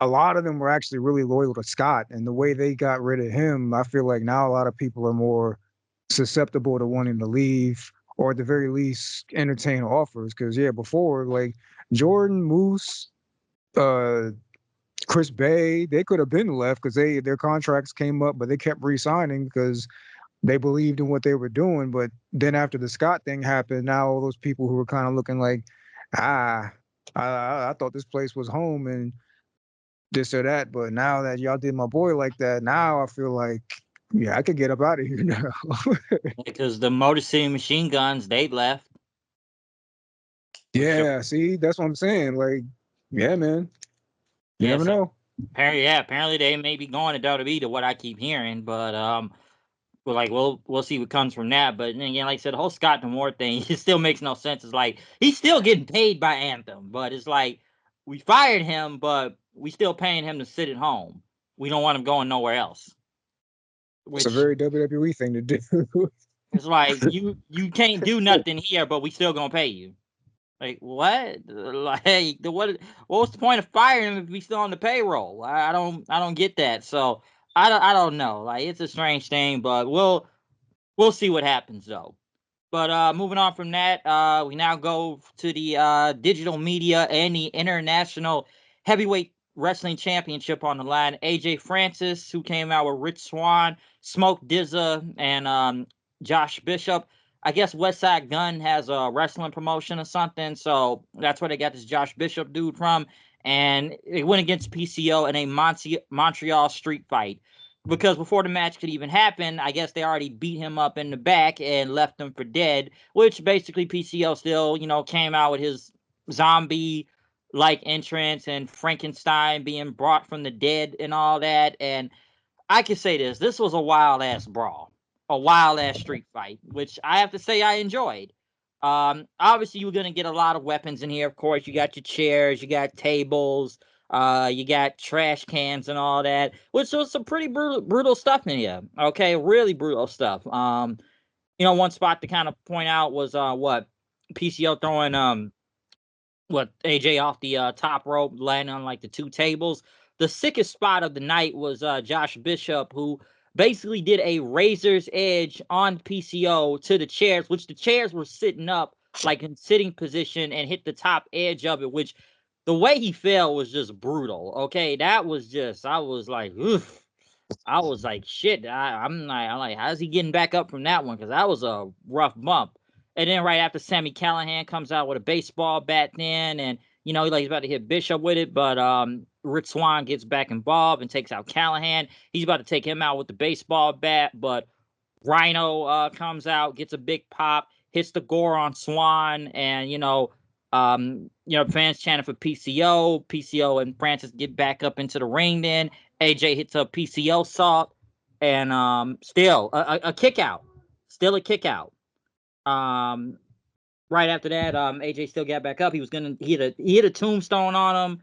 a lot of them were actually really loyal to Scott, and the way they got rid of him, I feel like now a lot of people are more susceptible to wanting to leave, or at the very least entertain offers. Because yeah, before, like Jordan, Moose, uh Chris Bay, they could have been left because their contracts came up, but they kept re-signing because they believed in what they were doing. But then after the Scott thing happened, now all those people who were kind of looking like, ah, I thought this place was home and this or that, but now that y'all did my boy like that, now I feel like, yeah, I could get up out of here now. Because the Motor City Machine Guns, they left. Which Yeah, see, that's what I'm saying. Like, yeah, man, you yeah, never so know. apparently they may be going to WWE to what I keep hearing, but well, like we'll see what comes from that. But then again, like I said, the whole Scott D'Amore thing, it still makes no sense. It's like he's still getting paid by Anthem, but it's like we fired him, but we still paying him to sit at home. We don't want him going nowhere else. It's a Which very WWE thing to do. is like you can't do nothing here, but we still gonna pay you. Like what? Like what's the point of firing him if he's still on the payroll? I don't get that. So I don't know. Like it's a strange thing, but we'll see what happens though. But moving on from that, we now go to the digital media and the international heavyweight wrestling championship on the line. AJ Francis, who came out with Rich Swann, Smoke Dizza, and Josh Bishop. I guess Westside Gun has a wrestling promotion or something, so that's where they got this Josh Bishop dude from. And it went against PCO in a Montreal street fight because before the match could even happen, I guess they already beat him up in the back and left him for dead, which basically PCO still, came out with his zombie like entrance and Frankenstein being brought from the dead and all that. And I can say this was a wild ass brawl, a wild ass street fight, which I have to say I enjoyed. Obviously you're gonna get a lot of weapons in here. Of course, you got your chairs, you got tables, you got trash cans and all that, which was some pretty brutal stuff in here. Okay, really brutal stuff. One spot to kind of point out was what PCO throwing what AJ off the top rope, landing on like the two tables. The sickest spot of the night was Josh Bishop, who basically did a razor's edge on PCO to the chairs, which the chairs were sitting up like in sitting position and hit the top edge of it, which the way he fell was just brutal. Okay, that was just I was like, oof. I was like, shit. I'm like, how's he getting back up from that one? Because that was a rough bump. And then right after Sammy Callahan comes out with a baseball bat, then and he's about to hit Bishop with it, but Rich Swann gets back involved and takes out Callahan. He's about to take him out with the baseball bat, but Rhino comes out, gets a big pop, hits the gore on Swan, and fans chanting for PCO. PCO and Francis get back up into the ring. Then AJ hits a PCO salt, and still a kick out, still a kick out. Um, right after that, AJ still got back up. He hit a tombstone on him,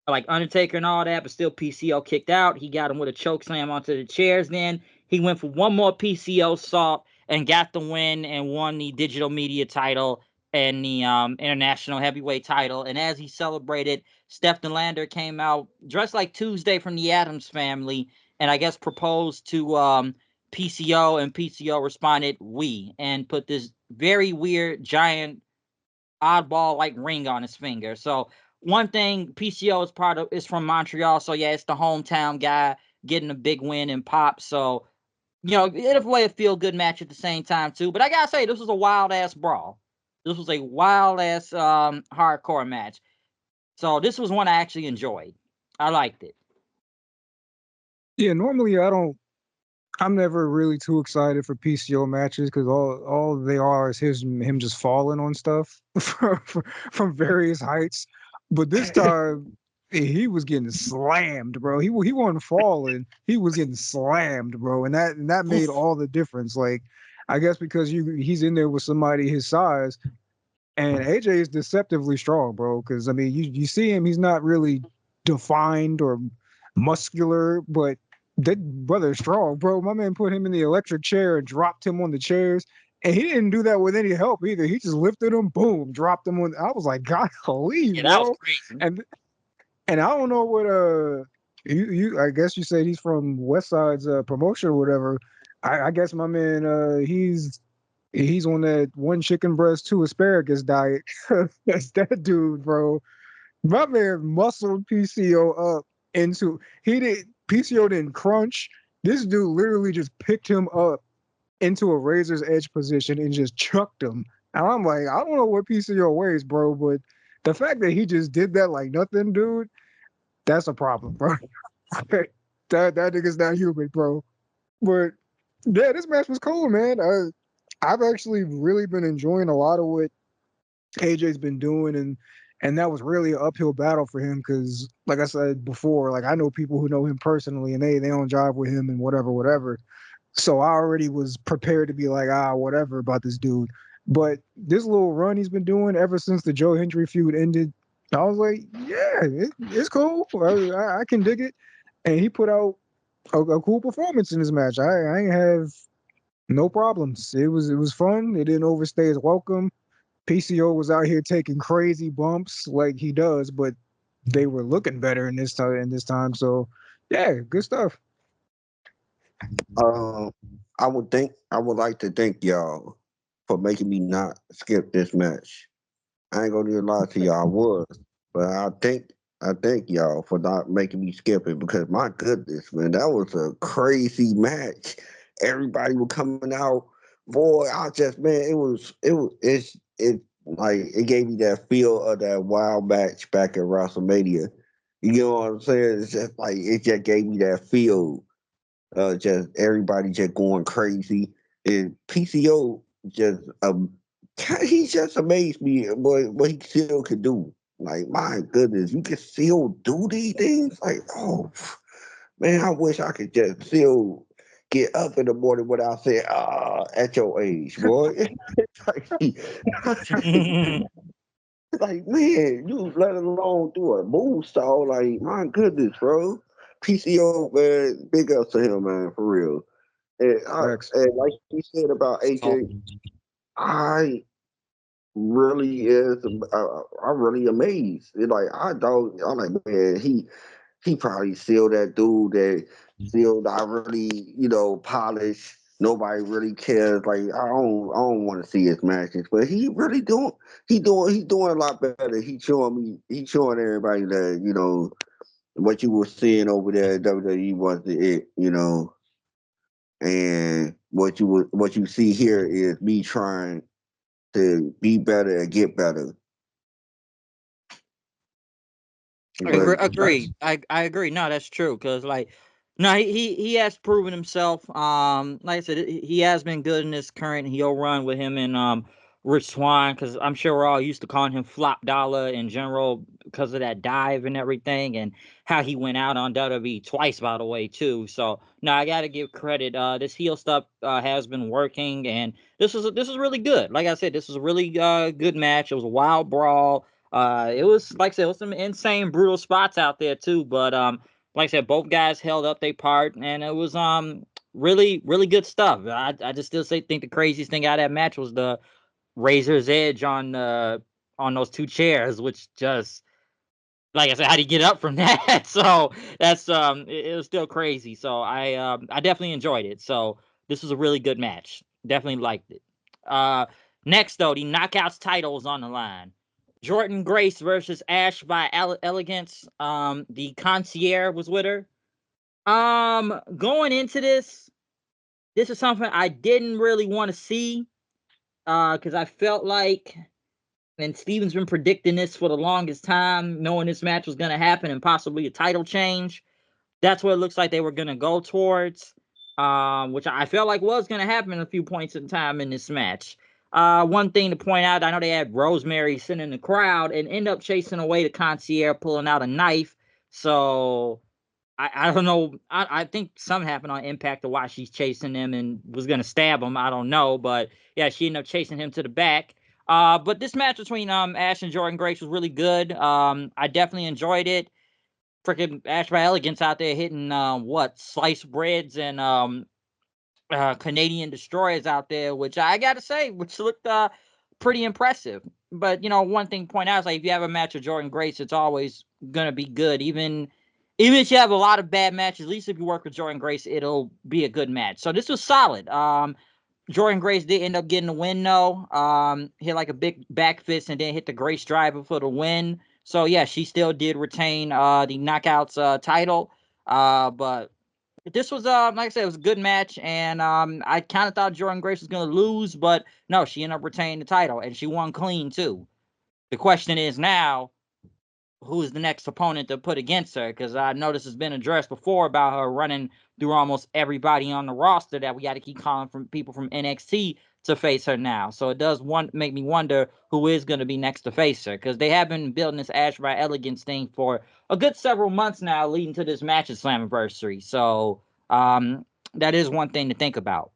like Undertaker and all that, but still PCO kicked out. He got him with a choke slam onto the chairs. Then he went for one more PCO salt and got the win and won the digital media title and the international heavyweight title. And as he celebrated, Steph Lander came out dressed like Tuesday from the Addams Family, and I guess proposed to PCO, and PCO responded "we" and put this very weird giant oddball like ring on his finger. So one thing, PCO is from Montreal, so yeah, it's the hometown guy getting a big win and pop. So it'll play a feel good match at the same time too. But I gotta say, this was a wild ass brawl. This was a wild ass hardcore match. So this was one I actually enjoyed. I liked it. Yeah, normally I'm never really too excited for PCO matches because all they are is him just falling on stuff from various heights. But this time he was getting slammed, bro. He wasn't falling, he was getting slammed, bro, and that made Oof. all the difference. Like, I guess because he's in there with somebody his size, and AJ is deceptively strong, bro. Because I mean, you see him, he's not really defined or muscular, but that brother is strong, bro. My man put him in the electric chair and dropped him on the chairs. And he didn't do that with any help either. He just lifted him, boom, dropped him on. I was like, God, holy, Yeah, that was bro. crazy. And And I don't know what you I guess you said he's from West Side's promotion or whatever. I guess my man he's on that one chicken breast, two asparagus diet. That's that dude, bro. My man muscled PCO up into he did PCO didn't crunch. This dude literally just picked him up into a razor's edge position and just chucked him. And I'm like, I don't know what PCO weighs, bro, but the fact that he just did that like nothing, dude, that's a problem, bro. That nigga's not human, bro. But yeah, this match was cool, man. I've actually really been enjoying a lot of what AJ's been doing, and that was really an uphill battle for him because, like I said before, like I know people who know him personally, and they don't jive with him and whatever. So I already was prepared to be like, whatever about this dude. But this little run he's been doing ever since the Joe Hendry feud ended, I was like, yeah, it's cool. I can dig it. And he put out a cool performance in this match. I ain't have no problems. It was fun. It didn't overstay his welcome. PCO was out here taking crazy bumps like he does, but they were looking better in this time. So yeah, good stuff. Um, I would like to thank y'all for making me not skip this match. I ain't gonna even lie to y'all, I was, but I thank y'all for not making me skip it because my goodness, man, that was a crazy match. Everybody was coming out, boy. I just man, it like it gave me that feel of that wild match back at WrestleMania. You know what I'm saying? It's just like it just gave me that feel, just everybody just going crazy. And PCO just he just amazed me what he still could do. Like my goodness, you can still do these things. Like man, I wish I could just still get up in the morning without saying at your age, boy. Like man, you let alone do a move stall. Like my goodness, bro. PCO man, big ups to him, man, for real. Facts. And like you said about So, AJ, I really is. I'm really amazed. It's like I don't. I'm like, man, he probably still that dude that still not really, polished. Nobody really cares. Like I don't want to see his matches, but he really doing. He doing a lot better. He showing everybody that what you were seeing over there at WWE wasn't it. And what you see here is me trying to be better and get better. But Agreed. I agree. No, that's true. Cause like, no, he has proven himself. Like I said, he has been good in this current heel run with him and Rich Swann. Cause I'm sure we're all used to calling him Flop Dollar in general because of that dive and everything, and how he went out on WWE twice, by the way, too. So no, I gotta give credit. This heel stuff has been working, and this is really good. Like I said, this was a really good match. It was a wild brawl. It was like I said, it was some insane, brutal spots out there too. But like I said, both guys held up their part, and it was really, really good stuff. I just still think the craziest thing out of that match was the Razor's Edge on those two chairs, which just like I said, how do you get up from that? So that's it was still crazy. So I definitely enjoyed it. So this was a really good match. Definitely liked it. Uh Next though, the knockouts title is on the line. Jordan Grace versus Ash by Elegance. The concierge was with her. Going into this is something I didn't really want to see. Because I felt like, and Steven's been predicting this for the longest time, knowing this match was going to happen and possibly a title change. That's what it looks like they were going to go towards, which I felt like was going to happen at a few points in time in this match. One thing to point out, I know they had Rosemary sitting in the crowd and end up chasing away the concierge, pulling out a knife. So I don't know. I think something happened on Impact to why she's chasing him and was gonna stab him. I don't know, but yeah, she ended up chasing him to the back. But this match between Ash and Jordan Grace was really good. I definitely enjoyed it. Freaking Ash by Elegance out there hitting what sliced breads and Canadian destroyers out there, which I gotta say, which looked pretty impressive. but one thing to point out is like if you have a match with Jordan Grace, it's always gonna be good. Even if you have a lot of bad matches, at least if you work with Jordan Grace, it'll be a good match. So this was solid. Jordan Grace did end up getting the win though. Hit like a big back fist and then hit the Grace driver for the win. So yeah, she still did retain the knockouts title. But this was like I said, it was a good match, and I kind of thought Jordan Grace was gonna lose, but no, she ended up retaining the title, and she won clean too. The question is now, who's the next opponent to put against her? Because I know this has been addressed before about her running through almost everybody on the roster that we got to keep calling from people from NXT to face her now. So it does make me wonder who is going to be next to face her, because they have been building this Ash by Elegance thing for a good several months now, leading to this match at Slammiversary. So that is one thing to think about.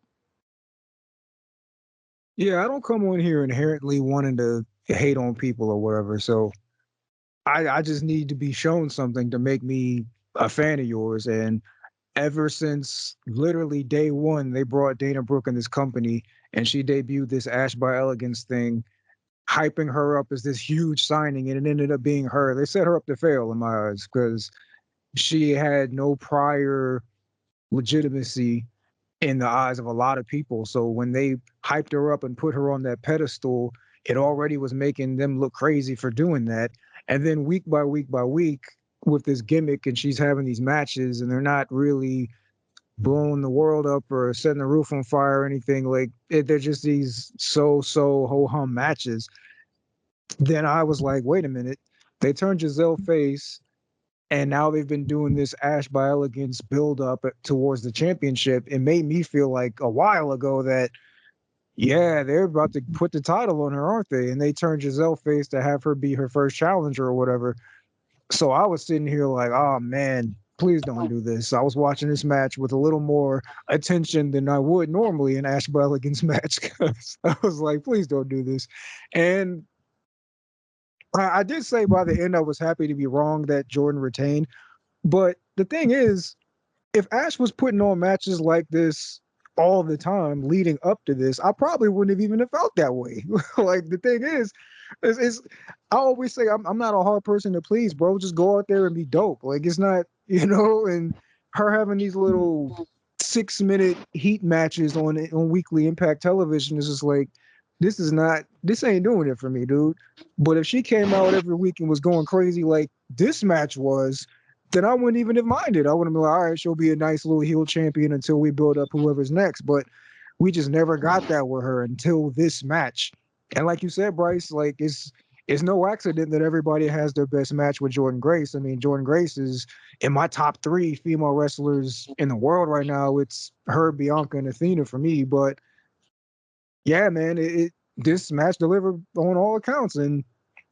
Yeah, I don't come on here inherently wanting to hate on people or whatever. So I just need to be shown something to make me a fan of yours. And ever since literally day one, they brought Dana Brooke in this company and she debuted this Ash by Elegance thing, hyping her up as this huge signing, and it ended up being her. They set her up to fail in my eyes because she had no prior legitimacy in the eyes of a lot of people. So when they hyped her up and put her on that pedestal, it already was making them look crazy for doing that. And then week by week by week, with this gimmick, and she's having these matches, and they're not really blowing the world up or setting the roof on fire or anything. Like they're just these so ho hum matches. Then I was like, wait a minute, they turned Giselle face, and now they've been doing this Ash by Elegance build up towards the championship. It made me feel like a while ago that, yeah, they're about to put the title on her, aren't they? And they turned Giselle face to have her be her first challenger or whatever. So I was sitting here like, oh man, please don't do this. I was watching this match with a little more attention than I would normally in Ash by Elegance match, because I was like, please don't do this. And I did say by the end I was happy to be wrong that Jordan retained. But the thing is, if Ash was putting on matches like this all the time leading up to this, I probably wouldn't have even have felt that way. Like the thing is I always say I'm not a hard person to please, bro. Just go out there and be dope. Like it's not, and her having these little 6 minute heat matches on weekly Impact Television is just like, this ain't doing it for me, dude. But if she came out every week and was going crazy like this match was, then I wouldn't even have minded. I would have been like, all right, she'll be a nice little heel champion until we build up whoever's next. But we just never got that with her until this match. And like you said, Bryce, like it's no accident that everybody has their best match with Jordan Grace. I mean, Jordan Grace is in my top three female wrestlers in the world right now. It's her, Bianca, and Athena for me. But yeah, man, this match delivered on all accounts. And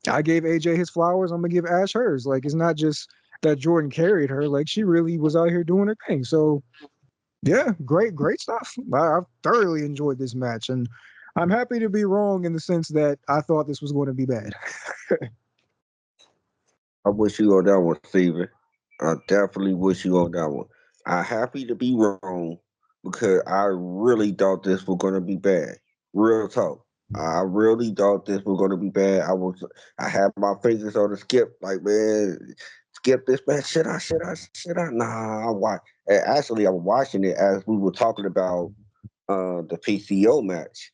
I gave AJ his flowers. I'm gonna give Ash hers. Like it's not just that Jordan carried her. Like she really was out here doing her thing. So yeah, great stuff. I've thoroughly enjoyed this match, and I'm happy to be wrong in the sense that I thought this was going to be bad. I wish you on that one, Steven. I definitely wish you on that one. I'm happy to be wrong because I really thought this was gonna be bad. Real talk. I really thought this was gonna be bad. I had my fingers on the skip, like man, skip this man. Should I? Nah, I watch. Actually, I was watching it as we were talking about the PCO match.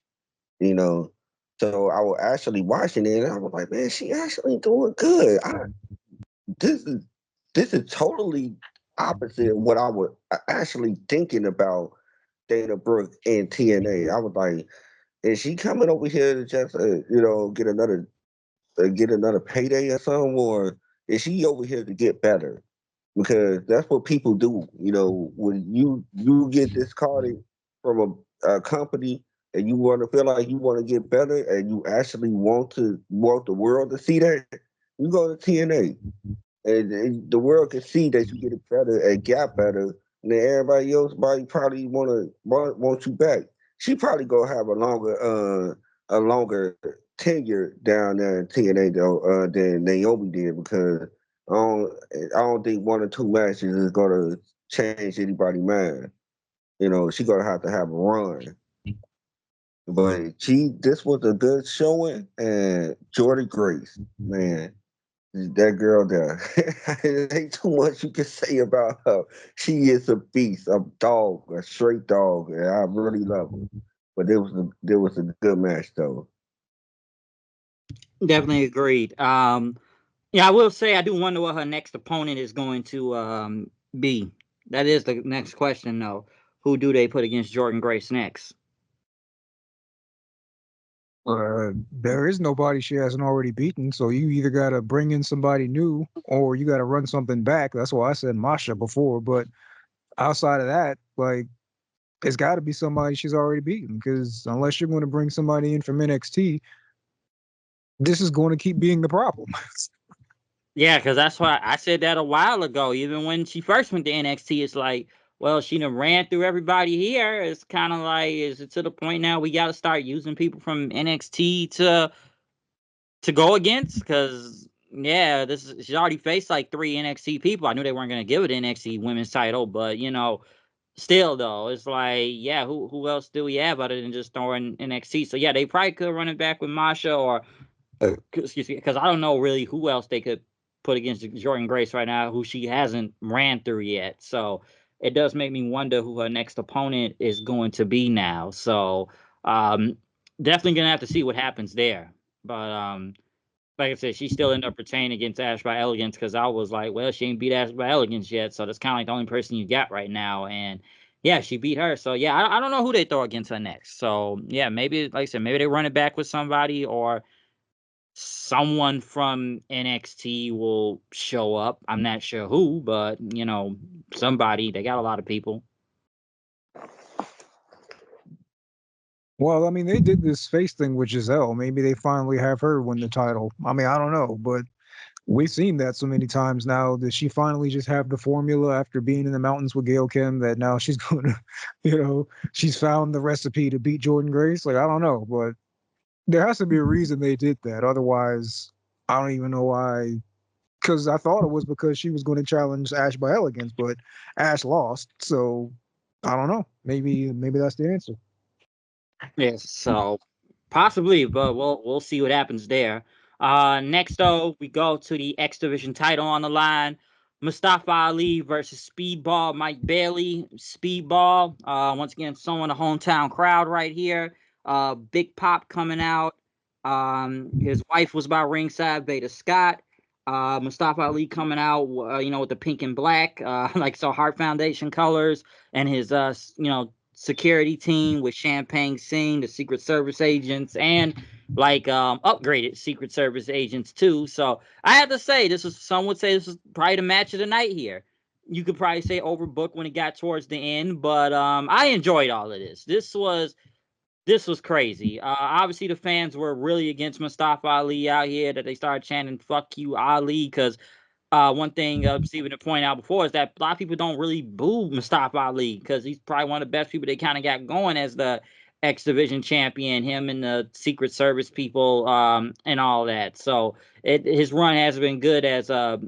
You know, so I was actually watching it, and I was like, man, she actually doing good. This is this is totally opposite of what I was actually thinking about Dana Brooke and TNA. I was like, is she coming over here to just get another payday or something, or is she over here to get better? Because that's what people do. When you get discarded from a company and you want to feel like you want to get better and you actually want the world to see that, you go to TNA and the world can see that you get better and got better, and then everybody else probably want you back. She probably gonna have a longer tenure down there in TNA though than Naomi did because I don't I don't think one or two matches is gonna change anybody's mind. She gonna have to have a run. But this was a good showing, and Jordan Grace, man, that girl there, there ain't too much you can say about her. She is a beast, a dog, a straight dog, and I really love her. But there was a good match though. Definitely agreed. Yeah, I will say I do wonder what her next opponent is going to be. That is the next question, though. Who do they put against Jordan Grace next? There is nobody she hasn't already beaten, so you either got to bring in somebody new or you got to run something back. That's why I said Masha before. But outside of that, like, it's got to be somebody she's already beaten because unless you're going to bring somebody in from NXT, this is going to keep being the problem. Yeah, because that's why I said that a while ago. Even when she first went to NXT, it's like, well, she done ran through everybody here. It's kind of like, is it to the point now we got to start using people from NXT to go against? Because yeah, she's already faced like 3 NXT people. I knew they weren't going to give it an NXT Women's title, but still though, it's like, yeah, who else do we have other than just throwing NXT? So yeah, they probably could run it back with Masha or excuse me, because I don't know really who else they could put against Jordan Grace right now, who she hasn't ran through yet. So it does make me wonder who her next opponent is going to be now. So um, definitely gonna have to see what happens there. But like I said, she still ended up retaining against Ash by Elegance because I was like, well, she ain't beat Ash by Elegance yet, so that's kind of like the only person you got right now. And yeah, she beat her. So yeah, I don't know who they throw against her next. So yeah, maybe like I said, maybe they run it back with somebody or someone from NXT will show up. I'm not sure who, but somebody. They got a lot of people. Well, I mean, they did this face thing with Giselle. Maybe they finally have her win the title. I mean, I don't know, but we've seen that so many times now. Does she finally just have the formula after being in the mountains with Gail Kim that now she's going to, she's found the recipe to beat Jordan Grace? Like, I don't know, but there has to be a reason they did that. Otherwise, I don't even know why. Because I thought it was because she was going to challenge Ash by Elegance, but Ash lost. So I don't know. Maybe that's the answer. Yes, so possibly, but we'll see what happens there. Next though, we go to the X Division title on the line. Mustafa Ali versus Speedball Mike Bailey. Speedball, once again, showing the hometown crowd right here. Big Pop coming out. His wife was by ringside, Beta Scott. Mustafa Ali coming out, with the pink and black, like so Heart Foundation colors, and his security team with Champagne Singh, the Secret Service agents, and like upgraded Secret Service agents too. So I have to say, some would say this is probably the match of the night here. You could probably say overbooked when it got towards the end, but I enjoyed all of this. This was crazy. Obviously, the fans were really against Mustafa Ali out here. That they started chanting "Fuck you, Ali," because one thing Steven had pointed out before is that a lot of people don't really boo Mustafa Ali because he's probably one of the best people they kind of got going as the X Division champion. Him and the Secret Service people and all that. So his run has been good as a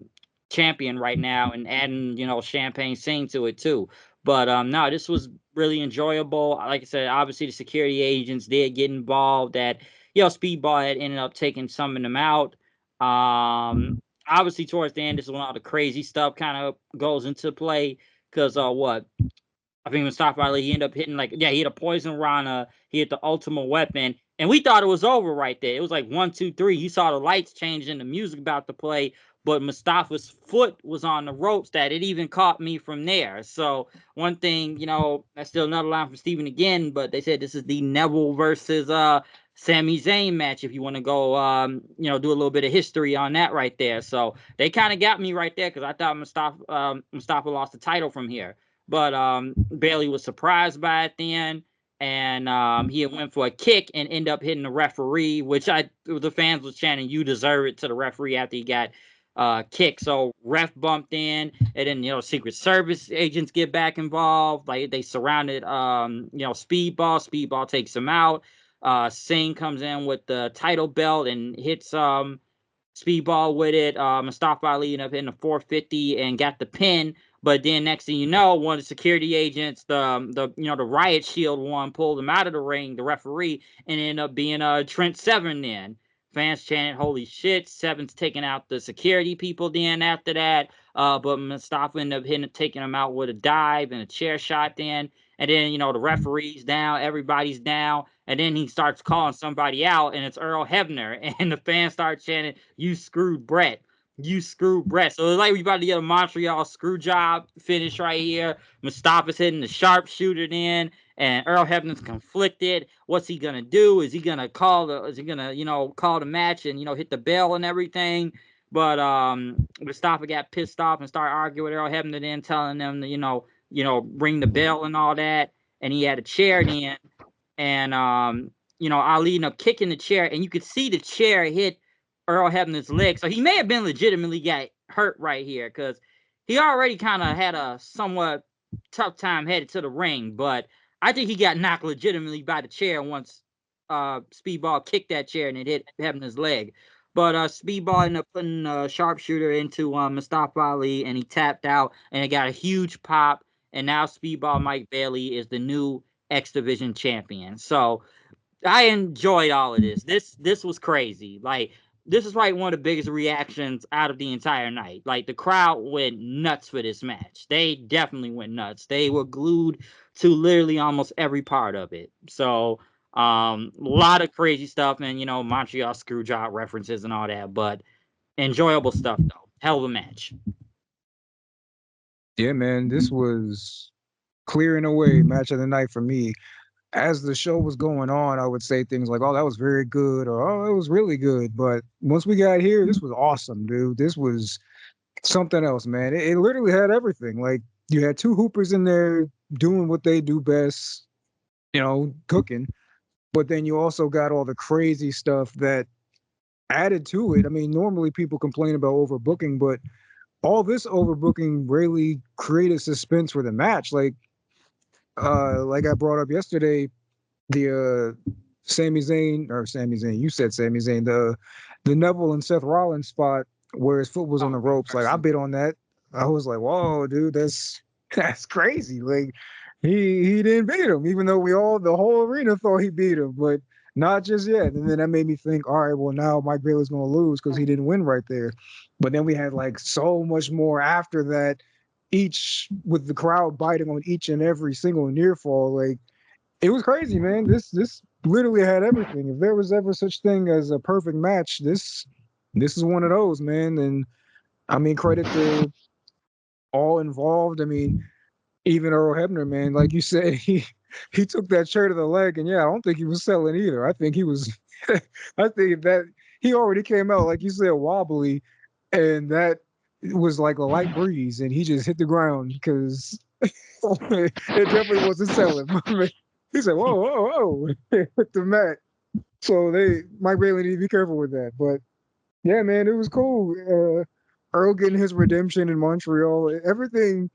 champion right now, and adding Champagne Sing to it too. But no, this was really enjoyable. Like I said, obviously the security agents did get involved. That Speedball had ended up taking some of them out. Obviously towards the end, this is when all the crazy stuff kind of goes into play. Because what I think Mustafa Ali, he ended up hitting he hit a poison rana, he hit the ultimate weapon, and we thought it was over right there. It was like 1, 2, 3. You saw the lights change and the music about to play, but Mustafa's foot was on the ropes that it even caught me from there. So one thing, that's still another line from Steven again, but they said this is the Neville versus Sami Zayn match. If you want to go, do a little bit of history on that right there. So they kind of got me right there because I thought Mustafa lost the title from here. But Bailey was surprised by it then, and he had went for a kick and ended up hitting the referee, which the fans was chanting, "You deserve it," to the referee after he got kicked. So ref bumped in, and then Secret Service agents get back involved. Like they surrounded Speedball. Speedball takes him out. Singh comes in with the title belt and hits Speedball with it. Mustafa Ali ended up hitting a 450 and got the pin. But then next thing you know, one of the security agents, the riot shield one, pulled him out of the ring, the referee, and ended up being Trent Seven. Then fans chanted, "Holy shit!" Seven's taking out the security people. Then after that, but Mustafa ended up taking him out with a dive and a chair shot. Then and then the referee's down, everybody's down, and then he starts calling somebody out, and it's Earl Hebner, and the fans start chanting, "You screwed Brett." You screwed Brett. So it's like we about to get a Montreal screw job finish right here. Mustafa's hitting the sharpshooter in, and Earl Hebner's conflicted. What's he gonna do? Is he gonna call call the match and hit the bell and everything? But Mustafa got pissed off and started arguing with Earl Hebner, then telling them to ring the bell and all that. And he had a chair then, and Ali ended up kicking the chair, and you could see the chair hit Earl Hebner's leg. So he may have been legitimately got hurt right here, because he already kind of had a somewhat tough time headed to the ring. But I think he got knocked legitimately by the chair once Speedball kicked that chair and it hit Hebner's leg. But Speedball ended up putting a sharpshooter into Mustafa Ali, and he tapped out, and it got a huge pop. And now Speedball Mike Bailey is the new X Division champion. So I enjoyed all of this. This was crazy. Like, this is probably one of the biggest reactions out of the entire night. Like, the crowd went nuts for this match. They definitely went nuts. They were glued to literally almost every part of it. So a lot of crazy stuff, and Montreal Screwjob references and all that, but enjoyable stuff though. Hell of a match. Yeah, man, this was clearing away match of the night for me. As the show was going on, I would say things like, "Oh, that was very good," or "Oh, it was really good." But once we got here, this was awesome, dude. This was something else, man. It literally had everything. Like, you had two hoopers in there doing what they do best, cooking. But then you also got all the crazy stuff that added to it. I mean, normally people complain about overbooking, but all this overbooking really created suspense for the match. Like I brought up yesterday, the Sami Zayn, you said Sami Zayn, the Neville and Seth Rollins spot where his foot was on the ropes. Like, I bit on that. I was like, whoa, dude, that's crazy. Like, he didn't beat him, even though the whole arena thought he beat him, but not just yet. And then that made me think, all right, well, now Mike Bailey's gonna lose because he didn't win right there. But then we had like so much more after that, each with the crowd biting on each and every single near fall. Like, it was crazy, man. This literally had everything. If there was ever such thing as a perfect match, this is one of those, man. And I mean, credit to all involved. I mean, even Earl Hebner, man, like you said, he took that chair to the leg, and yeah, I don't think he was selling either. I think he was. I think that he already came out, like you said, wobbly, and that was like a light breeze, and he just hit the ground because it definitely wasn't selling. He said, "Whoa, whoa, whoa!" with the mat. So Mike Bailey need to be careful with that. But yeah, man, it was cool. Earl getting his redemption in Montreal, everything.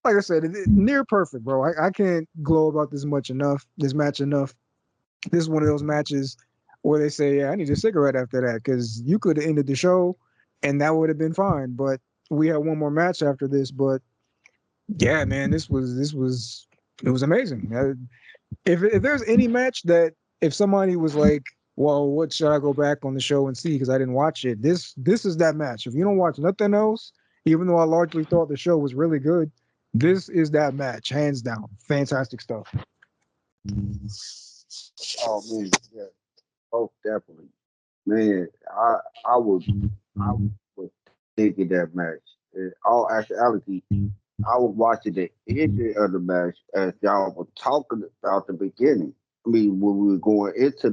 Like I said, near perfect, bro. I can't glow about this match enough. This is one of those matches where they say, "Yeah, I need a cigarette after that," because you could have ended the show, and that would have been fine. But we had one more match after this. But yeah, man, it was amazing. If there's any match that if somebody was like, well, what should I go back on the show and see because I didn't watch it? This is that match. If you don't watch nothing else, even though I largely thought the show was really good, this is that match, hands down. Fantastic stuff. Oh man, yeah, oh definitely, man. I was thinking that match. In all actuality, I was watching the ending of the match as y'all were talking about the beginning. I mean, when we were going into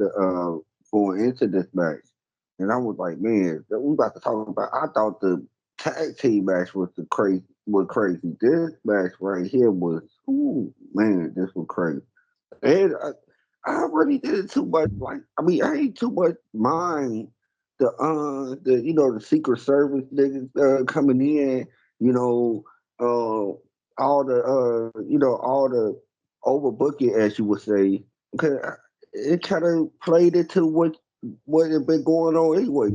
this match, and I was like, man, we about to talk about. I thought the tag team match was crazy. This match right here was, ooh, man, this was crazy. And I really didn't too much like. I mean, I ain't too much mind the Secret Service niggas coming in. You know, all the overbooking, as you would say. Okay, it kind of played into what had been going on anyway.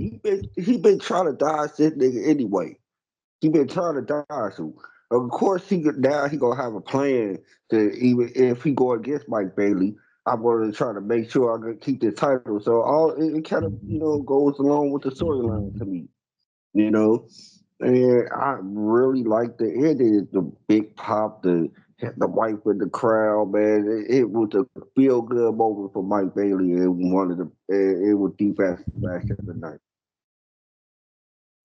He been trying to dodge this nigga anyway. He been trying to dodge him. Of course, now he gonna have a plan to even if he go against Mike Bailey. I'm going to try to make sure I can keep the title. So it kind of goes along with the storyline to me. You know, and I really like the ending, the big pop, the wife with the crowd, man. It was a feel good moment for Mike Bailey, and it was the best match of the night.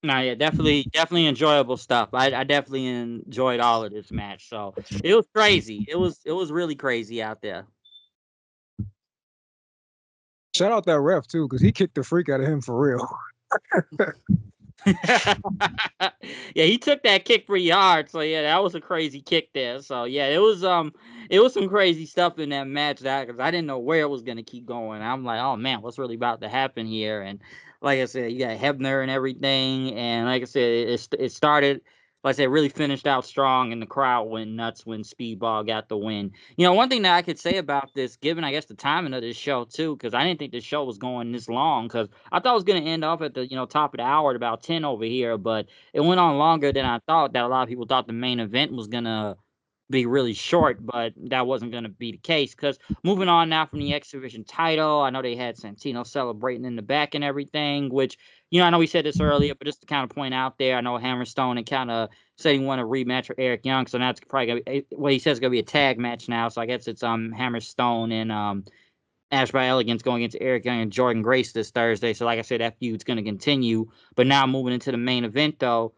No, yeah, definitely enjoyable stuff. I definitely enjoyed all of this match. So it was crazy. It was really crazy out there. Shout out that ref too, because he kicked the freak out of him for real. Yeah, he took that kick pretty hard. So yeah, that was a crazy kick there. So yeah, it was some crazy stuff in that match that because I didn't know where it was gonna keep going. I'm like, oh man, what's really about to happen here? And like I said, you got Hebner and everything, and like I said, it started. Like I said, really finished out strong, and the crowd went nuts when Speedball got the win. One thing that I could say about this, given I guess the timing of this show too, because I didn't think this show was going this long, because I thought it was going to end off at the top of the hour at about 10 over here, but it went on longer than I thought. That a lot of people thought the main event was gonna be really short, but that wasn't going to be the case. Because moving on now from the X Division title, I know they had Santino celebrating in the back and everything, which, I know we said this earlier, but just to kind of point out there, I know Hammerstone and kind of said he wanted a rematch for Eric Young, so now it's probably going to be, well, he says it's going to be a tag match now, so I guess it's Hammerstone and Ash by Elegance going against Eric Young and Jordan Grace this Thursday. So, like I said, that feud's going to continue. But now moving into the main event, though,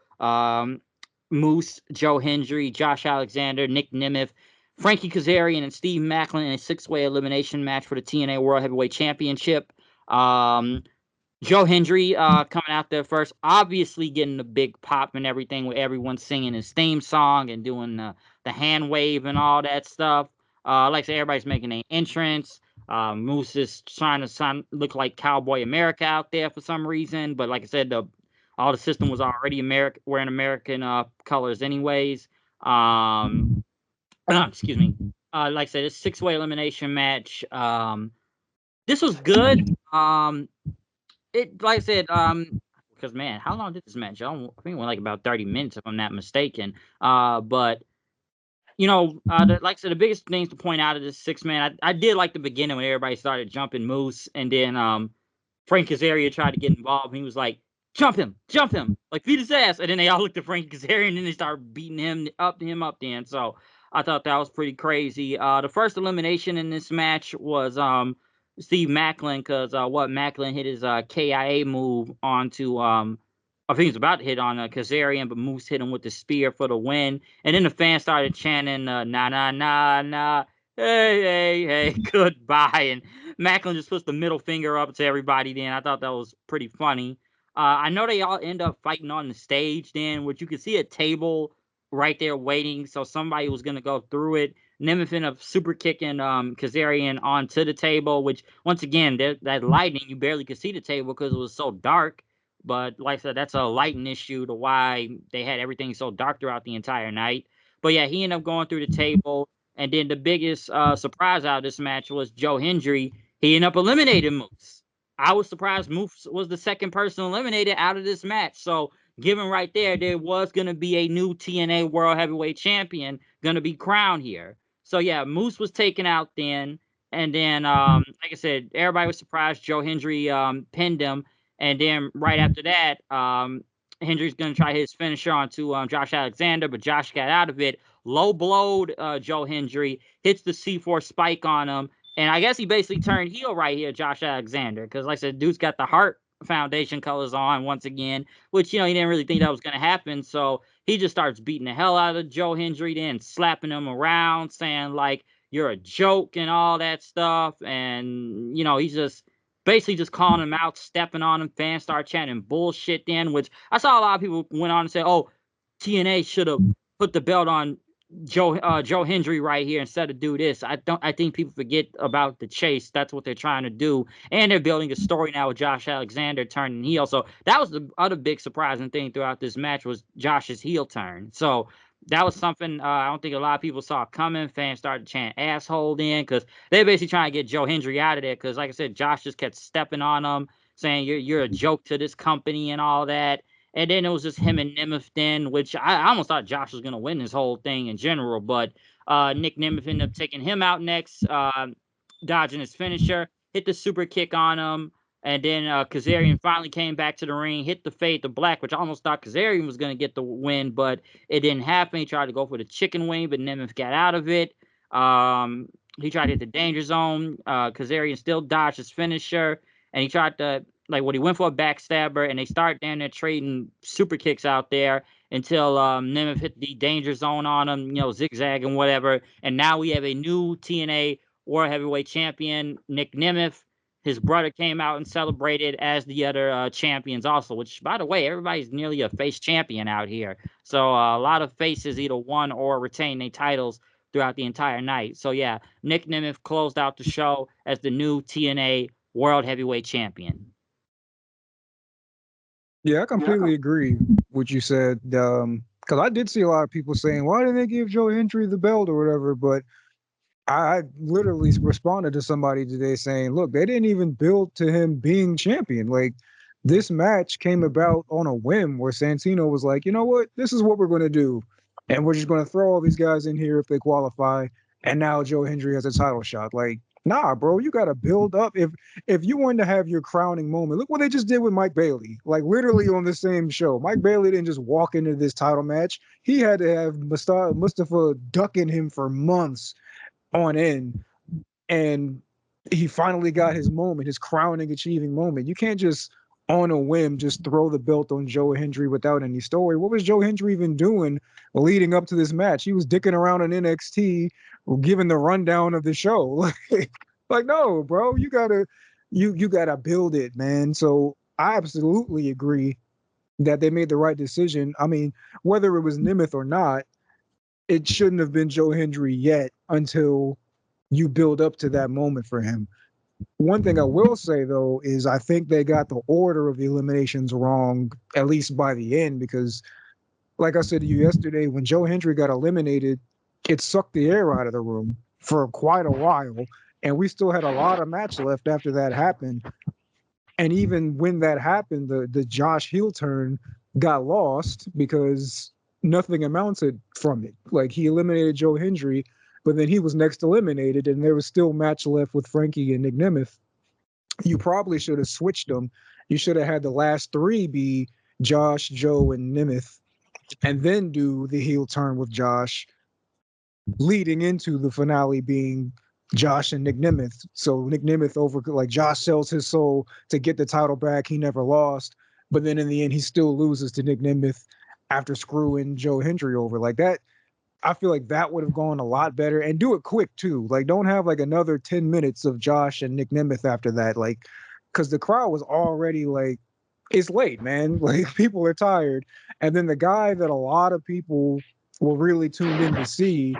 Moose, Joe Hendry, Josh Alexander, Nick Nemeth, Frankie Kazarian, and Steve Macklin in a six-way elimination match for the TNA World Heavyweight Championship. Joe Hendry coming out there first, obviously getting the big pop and everything with everyone singing his theme song and doing the hand wave and all that stuff. Like I said, everybody's making an entrance. Moose is trying to look like Cowboy America out there for some reason, but like I said, all the system was already wearing American colors anyways. Excuse me. Like I said, it's six-way elimination match. This was good. It like I said, because man, how long did this match? I think it went like about 30 minutes if I'm not mistaken. But like I said, the biggest things to point out of this six man, I did like the beginning when everybody started jumping Moose, and then Frank Kazarian tried to get involved. And he was like, jump him, like beat his ass. And then they all looked at Frank Kazarian and then they started beating him up. Then. So I thought that was pretty crazy. The first elimination in this match was Steve Macklin, because Macklin hit his KIA move onto I think he was about to hit on Kazarian, but Moose hit him with the spear for the win. And then the fans started chanting, nah, nah, nah, nah, hey, hey, hey, goodbye. And Macklin just puts the middle finger up to everybody then. I thought that was pretty funny. I know they all end up fighting on the stage then, which you could see a table right there waiting. So somebody was going to go through it. Nemeth ended up super kicking Kazarian onto the table, which, once again, that lighting, you barely could see the table because it was so dark. But like I said, that's a lighting issue to why they had everything so dark throughout the entire night. But yeah, he ended up going through the table. And then the biggest surprise out of this match was Joe Hendry. He ended up eliminating Moose. I was surprised Moose was the second person eliminated out of this match. So, given right there was going to be a new TNA World Heavyweight Champion going to be crowned here. So, yeah, Moose was taken out then. And then, like I said, everybody was surprised Joe Hendry pinned him. And then right after that, Hendry's going to try his finisher onto Josh Alexander, but Josh got out of it. Low blowed Joe Hendry, hits the C4 spike on him. And I guess he basically turned heel right here, Josh Alexander, because like I said, dude's got the Heart Foundation colors on once again, which, he didn't really think that was going to happen. So he just starts beating the hell out of Joe Hendry, then slapping him around, saying, like, you're a joke and all that stuff. And, he's just basically just calling him out, stepping on him. Fans start chanting bullshit then, which I saw a lot of people went on and say, oh, TNA should have put the belt on Joe Hendry right here instead of do this. I think people forget about the chase. That's what they're trying to do. And they're building a story now with Josh Alexander turning heel. So that was the other big surprising thing throughout this match was Josh's heel turn. So that was something I don't think a lot of people saw coming. Fans started chanting asshole then because they're basically trying to get Joe Hendry out of there because, like I said, Josh just kept stepping on him, saying you're a joke to this company and all that. And then it was just him and Nemeth then, which I almost thought Josh was gonna win this whole thing in general, but Nick Nemeth ended up taking him out next, dodging his finisher, hit the super kick on him, and then Kazarian finally came back to the ring, hit the Fade to Black, which I almost thought Kazarian was gonna get the win, but it didn't happen. He tried to go for the chicken wing, but Nemeth got out of it. He tried to hit the danger zone. Kazarian still dodged his finisher, and he tried to he went for a backstabber, and they start down there trading super kicks out there until Nemeth hit the danger zone on him, zigzag and whatever. And now we have a new TNA World Heavyweight Champion, Nick Nemeth. His brother came out and celebrated as the other champions also, which, by the way, everybody's nearly a face champion out here. So a lot of faces either won or retained their titles throughout the entire night. So, yeah, Nick Nemeth closed out the show as the new TNA World Heavyweight Champion. Yeah, I completely agree with what you said. Because I did see a lot of people saying, "Why didn't they give Joe Hendry the belt or whatever?" But I literally responded to somebody today saying, "Look, they didn't even build to him being champion. Like this match came about on a whim, where Santino was like, you know what, this is what we're going to do, and we're just going to throw all these guys in here if they qualify, and now Joe Hendry has a title shot. Like, nah, bro, you got to build up. If you want to have your crowning moment, look what they just did with Mike Bailey. Like literally on the same show, Mike Bailey didn't just walk into this title match. He had to have Mustafa ducking him for months on end, and he finally got his moment, his crowning achieving moment. You can't just on a whim just throw the belt on Joe Hendry without any story. What was Joe Hendry even doing leading up to this match? He was dicking around in NXT, giving the rundown of the show. Like no, bro, you gotta build it, man. So I absolutely agree that they made the right decision. I mean, whether it was Nemeth or not, it shouldn't have been Joe Hendry yet until you build up to that moment for him. One thing I will say though is I think they got the order of the eliminations wrong, at least by the end, because like I said to you yesterday, when Joe Hendry got eliminated, it sucked the air out of the room for quite a while. And we still had a lot of match left after that happened. And even when that happened, the Josh heel turn got lost because nothing amounted from it. Like he eliminated Joe Hendry, but then he was next eliminated, and there was still match left with Frankie and Nick Nemeth. You probably should have switched them. You should have had the last three be Josh, Joe, and Nemeth, and then do the heel turn with Josh, leading into the finale being Josh and Nick Nemeth. So Nick Nemeth like Josh sells his soul to get the title back. He never lost, but then in the end, he still loses to Nick Nemeth after screwing Joe Hendry over. Like that, I feel like that would have gone a lot better, and do it quick too. Like don't have like another 10 minutes of Josh and Nick Nemeth after that. Like, because the crowd was already like, it's late, man. Like people are tired, and then the guy that a lot of people were really tuned in to see,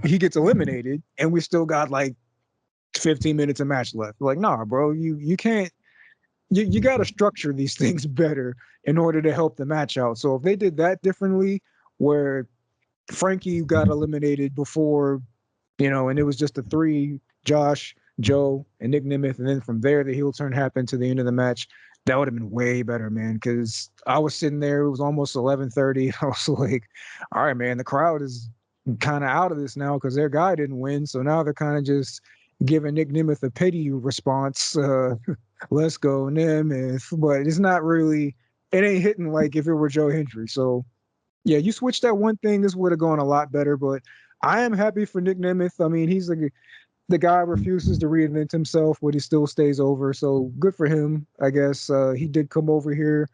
he gets eliminated, and we still got like 15 minutes of match left. Like, nah, bro, you can't. You got to structure these things better in order to help the match out. So if they did that differently, where Frankie got eliminated before, and it was just the three, Josh, Joe, and Nick Nemeth, and then from there the heel turn happened to the end of the match. That would have been way better, man. Because I was sitting there, it was almost 11:30. I was like, all right, man, the crowd is kind of out of this now because their guy didn't win. So now they're kind of just giving Nick Nemeth a pity response. Let's go, Nemeth. But it's not really, it ain't hitting like if it were Joe Hendry. So yeah, you switched that one thing, this would have gone a lot better. But I am happy for Nick Nemeth. I mean, he's like the guy refuses to reinvent himself, but he still stays over. So good for him, I guess. He did come over here.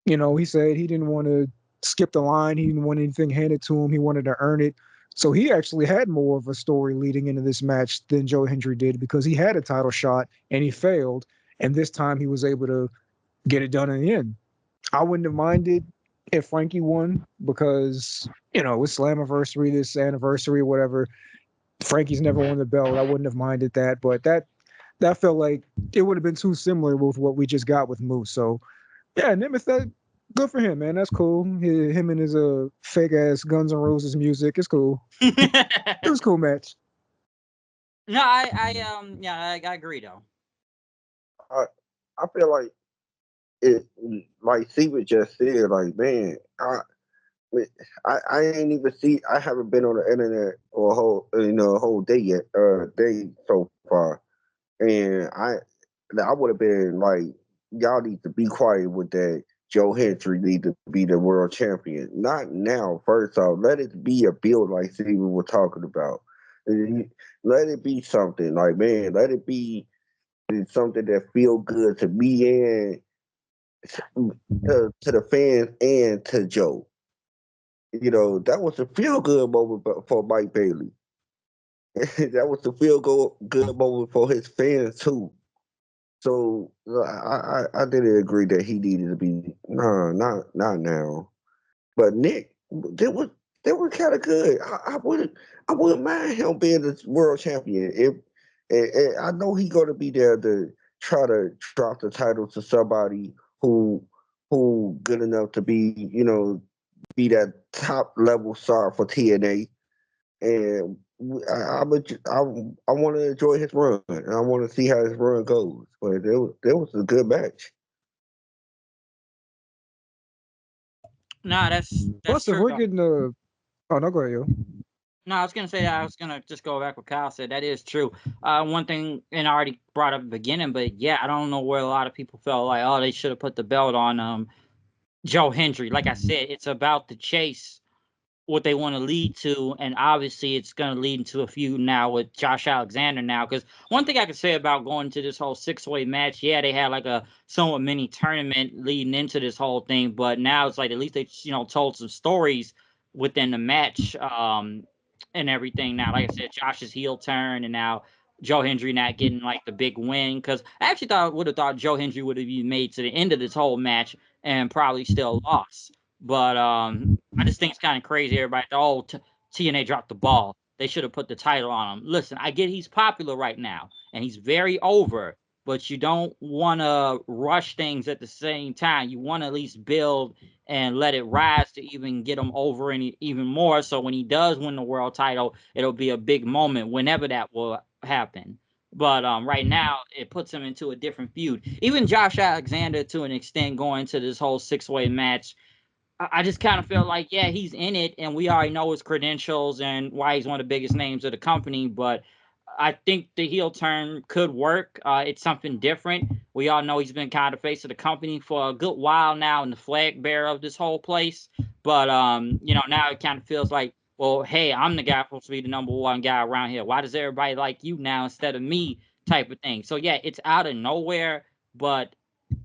He said he didn't want to skip the line. He didn't want anything handed to him. He wanted to earn it. So he actually had more of a story leading into this match than Joe Hendry did, because he had a title shot and he failed. And this time he was able to get it done in the end. I wouldn't have minded if Frankie won, because, with Slammiversary, this anniversary, whatever, Frankie's never won the belt. I wouldn't have minded that. But that felt like it would have been too similar with what we just got with Moose. So yeah, Nemeth, that good for him, man. That's cool. Him and his fake ass Guns N' Roses music. It's cool. It was a cool match. No, I agree though. I, I feel like it like Steven just said, like man, I ain't even see. I haven't been on the internet or a whole day yet. Day so far, and I would have been like, y'all need to be quiet with that. Joe Hendry need to be the world champion. Not now. First off, let it be a build like Steven was talking about. Let it be something like man. Let it be something that feel good to me and to the fans and to Joe. That was a feel good moment for Mike Bailey. That was a feel good moment for his fans too. So I didn't agree that he needed to be no, not now. But Nick, they were kind of good. I wouldn't mind him being the world champion. If and I know he's going to be there to try to drop the title to somebody who who good enough to be that top level star for TNA. And I want to enjoy his run. And I want to see how his run goes. But there was a good match. Nah, that's Plus, if true we're though. getting oh no, go ahead, yo. No, I was gonna say that I was gonna just go back what Kyle said. That is true. One thing, and I already brought up at the beginning, but yeah, I don't know where a lot of people felt like, oh, they should have put the belt on Joe Hendry. Like I said, it's about the chase, what they want to lead to, and obviously it's going to lead into a feud now with Josh Alexander now. Because one thing I could say about going to this whole six-way match, yeah, they had like a somewhat mini tournament leading into this whole thing, but now it's like at least they told some stories within the match, and everything. Now, like I said, Josh's heel turn, and now Joe Hendry not getting like the big win. Because I actually would have thought Joe Hendry would have been made to the end of this whole match and probably still lost. But I just think it's kind of crazy. Everybody, oh, TNA dropped the ball. They should have put the title on him. Listen, I get he's popular right now and he's very over, but you don't want to rush things at the same time. You want to at least build and let it rise to even get him over any even more. So when he does win the world title, it'll be a big moment whenever that will happen. But right now, it puts him into a different feud. Even Josh Alexander, to an extent, going to this whole six-way match, I just kind of feel like, yeah, he's in it, and we already know his credentials and why he's one of the biggest names of the company. But I think the heel turn could work. It's something different. We all know he's been kind of face of the company for a good while now, and the flag bearer of this whole place. But now it kind of feels like, well, hey, I'm the guy supposed to be the number one guy around here. Why does everybody like you now instead of me? Type of thing. So yeah, it's out of nowhere, but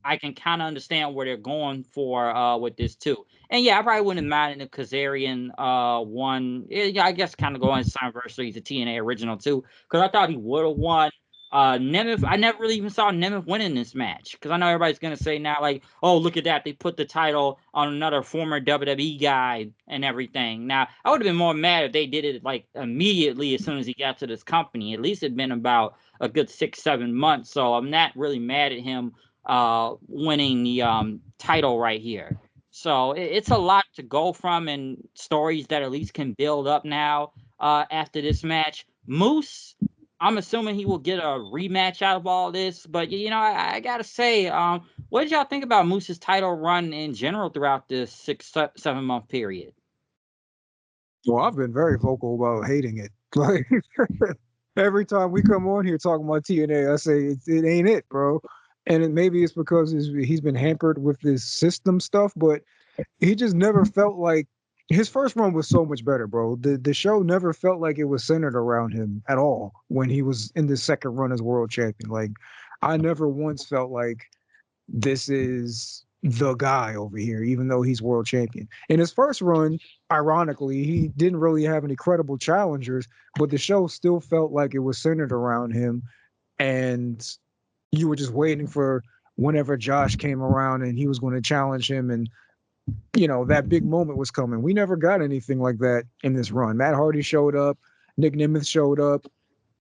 I can kind of understand where they're going for with this too. And yeah, I probably wouldn't mind if Kazarian won. Yeah, I guess kind of going Slammiversary to TNA original too, because I thought he would have won. Nemeth, I never really even saw Nemeth winning this match because I know everybody's gonna say now like, oh look at that, they put the title on another former WWE guy and everything. Now I would have been more mad if they did it like immediately as soon as he got to this company. At least it'd been about a good 6-7 months, so I'm not really mad at him winning the title right here. So it's a lot to go from and stories that at least can build up now after this match. Moose, I'm assuming he will get a rematch out of all this, but I gotta say, what did y'all think about Moose's title run in general throughout this 6-7 month period? Well, I've been very vocal about hating it. Like every time we come on here talking about TNA, I say it ain't it, bro. And maybe it's because he's been hampered with this system stuff, but he just never felt like his first run was so much better, bro. The show never felt like it was centered around him at all when he was in the second run as world champion. Like I never once felt like this is the guy over here, even though he's world champion. In his first run, ironically, he didn't really have any credible challengers, but the show still felt like it was centered around him. And you were just waiting for whenever Josh came around and he was going to challenge him. And, that big moment was coming. We never got anything like that in this run. Matt Hardy showed up, Nick Nemeth showed up,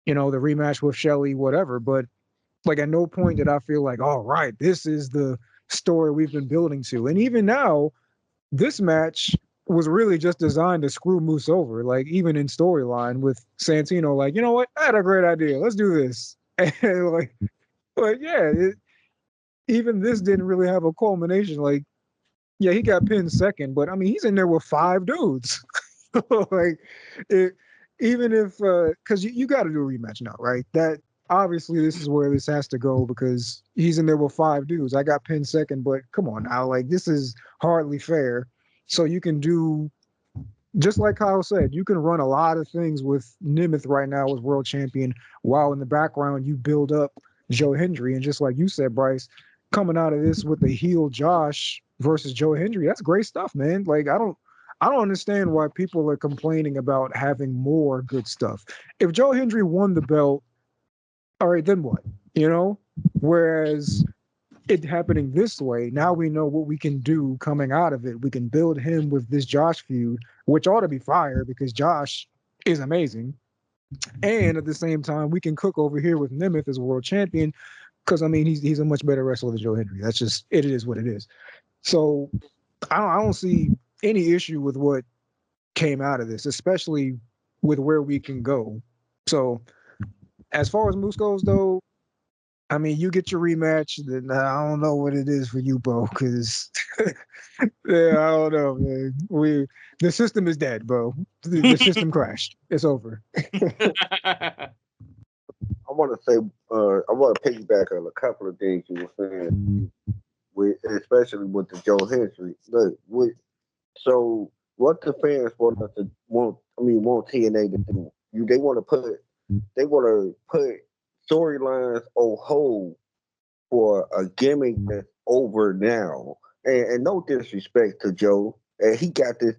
the rematch with Shelley, whatever. But like at no point did I feel like, all right, this is the story we've been building to. And even now, this match was really just designed to screw Moose over. Like even in storyline with Santino, like, you know what? I had a great idea. Let's do this. And like, but yeah, even this didn't really have a culmination. Like, yeah, he got pinned second, but I mean, he's in there with 5 dudes. Like, it, even if, because you got to do a rematch now, right? That obviously this is where this has to go because he's in there with 5 dudes. I got pinned second, but come on now, like this is hardly fair. So you can do just like Kyle said, you can run a lot of things with Nemeth right now as world champion, while in the background you build up Joe Hendry. And just like you said, Bryce, coming out of this with the heel Josh versus Joe Hendry, that's great stuff, man. Like I don't understand why people are complaining about having more good stuff. If Joe Hendry won the belt, all right, then what? You know? Whereas it happening this way, now we know what we can do coming out of it. We can build him with this Josh feud, which ought to be fire because Josh is amazing. And at the same time, we can cook over here with Nemeth as world champion because I mean he's a much better wrestler than Joe Hendry. That's just it is what it is. So I don't see any issue with what came out of this, especially with where we can go. So as far as Moose goes, though, I mean, you get your rematch. Then I don't know what it is for you, bro. Because yeah, I don't know, man. The system is dead, bro. The system crashed. It's over. I want to say, I want to piggyback on a couple of things you were saying, especially with the Joe Hendry. Look, so what the fans want TNA to do? They want to put storylines on hold for a gimmick that's over now. And no disrespect to Joe, and he got this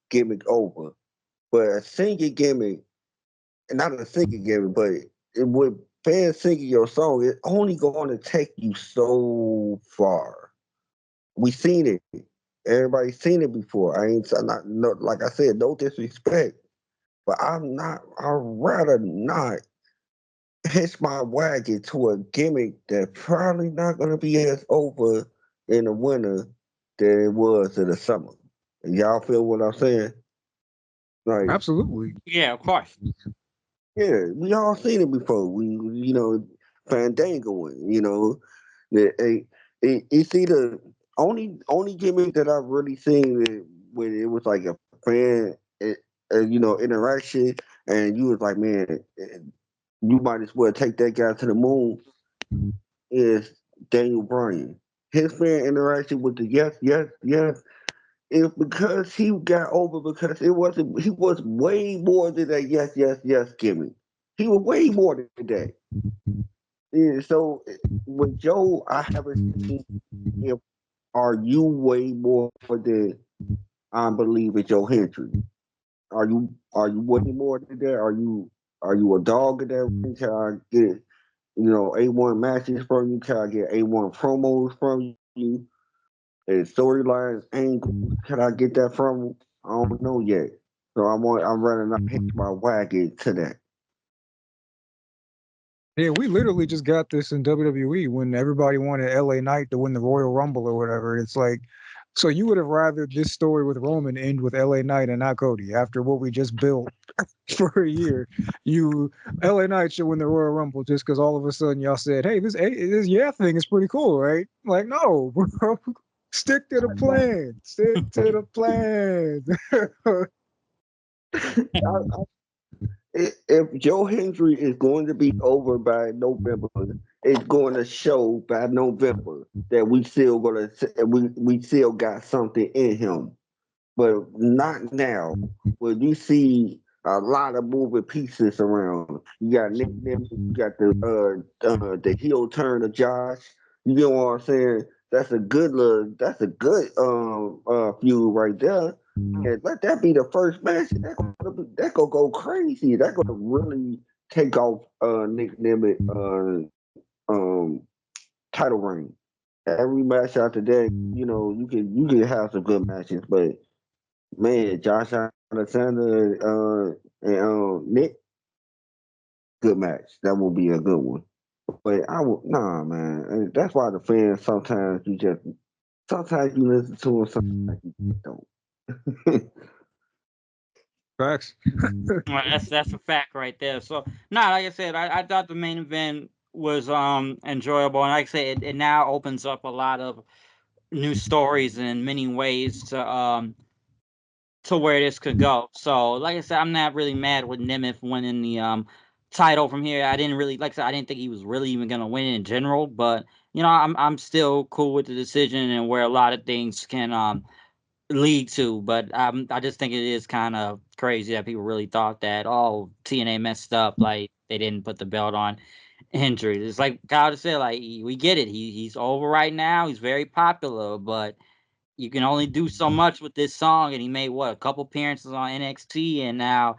gimmick over, but a singing gimmick, not a singing gimmick, but with fans singing your song, it's only going to take you so far. We seen it. Everybody's seen it before. I'm not no, like I said, no disrespect, but I'd rather not hitch my wagon to a gimmick that probably not gonna be as over in the winter than it was in the summer. Y'all feel what I'm saying? Like, Absolutely. Yeah, of course. yeah, we all seen it before. Fandangoing, it's either only gimmick that I've really seen when it was like a interaction, and you was like, man, you might as well take that guy to the moon. Is Daniel Bryan. His fan interaction with the yes, yes, yes, is because he got over because he was way more than that yes, yes, yes gimmick. He was way more than that. Yeah, so with Joe, I haven't seen if are you way more than I believe in Joe Hendry. Are you way more than that? Are you a dog in that ring? Can I get A1 matches from you? Can I get A1 promos from you? And storylines, angles, can I get that from you? I don't know yet. So I'm running up hitch my wagon to that. Yeah, we literally just got this in WWE when everybody wanted LA Knight to win the Royal Rumble or whatever. It's like, so you would have rather this story with Roman end with LA Knight and not Cody after what we just built for a year. You LA Knight should win the Royal Rumble just because all of a sudden y'all said, hey, this yeah thing is pretty cool, right? Like, no, bro. Stick to the plan. Stick to the plan. I, if Joe Hendry is going to be over by November, it's going to show by November that we still got something in him. But not now. Where you see a lot of moving pieces around. You got Nick Nimitz, you got the heel turn of Josh. You know what I'm saying? That's a good feud right there. And let that be the first match. That gonna go crazy. That gonna really take off Nick Nimitz title reign. Every match after that, you can have some good matches, but man, Josh Alexander and Nick, good match. That will be a good one. But I will nah, man. And that's why the fans sometimes you listen to them, sometimes you don't. Facts. Well, that's a fact right there. So, nah, like I said, I thought the main event was enjoyable, and like I said, it now opens up a lot of new stories in many ways to where this could go. So, like I said, I'm not really mad with Nemeth winning the title from here. I didn't really, like I said, I didn't think he was really even gonna win in general, but I'm still cool with the decision and where a lot of things can lead to. But I just think it is kind of crazy that people really thought that TNA messed up, like they didn't put the belt on injured. It's like Kyle said, like we get it. He's over right now. He's very popular, but you can only do so much with this song. And he made what, a couple appearances on NXT, and now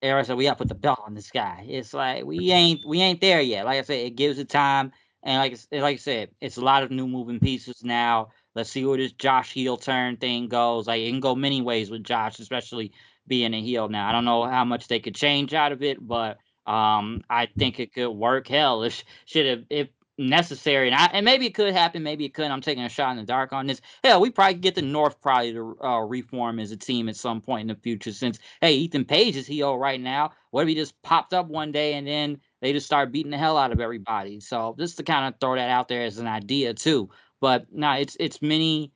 Era said we gotta put the belt on this guy. It's like we ain't there yet. Like I said, it gives it time, and like I said, it's a lot of new moving pieces now. Let's see where this Josh heel turn thing goes. Like it can go many ways with Josh, especially being a heel now. I don't know how much they could change out of it, but I think it could work. Hell, it should have if necessary, and maybe it could happen, maybe it couldn't. I'm taking a shot in the dark on this. Hell, we probably could get the North probably to reform as a team at some point in the future. Since hey, Ethan Page is heel right now. What if he just popped up one day and then they just start beating the hell out of everybody? So just to kind of throw that out there as an idea too. But no, it's many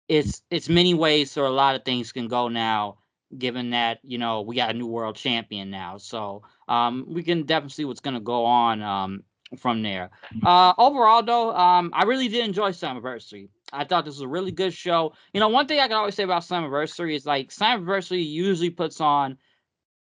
ways so a lot of things can go now, given that we got a new world champion now. So we can definitely see what's gonna go on from there. Overall though, I really did enjoy Slammiversary. I thought this was a really good show. One thing I can always say about Slammiversary is like Slammiversary usually puts on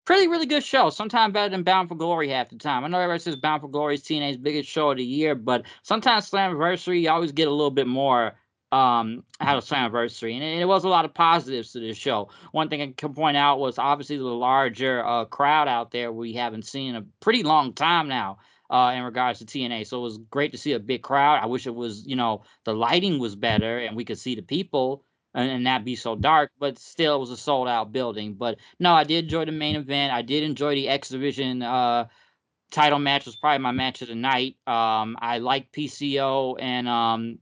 pretty really good show. Sometimes better than Bound for Glory half the time. I know everybody says Bound for Glory is TNA's biggest show of the year, but sometimes Slammiversary you always get a little bit more out of Slammiversary, and it was a lot of positives to this show. One thing I can point out was obviously the larger crowd out there we haven't seen in a pretty long time now. In regards to TNA, so it was great to see a big crowd. I wish it was, the lighting was better and we could see the people and not be so dark, but still it was a sold out building. But no, I did enjoy the main event. I did enjoy the X Division title match. Was probably my match of the night. I like PCO and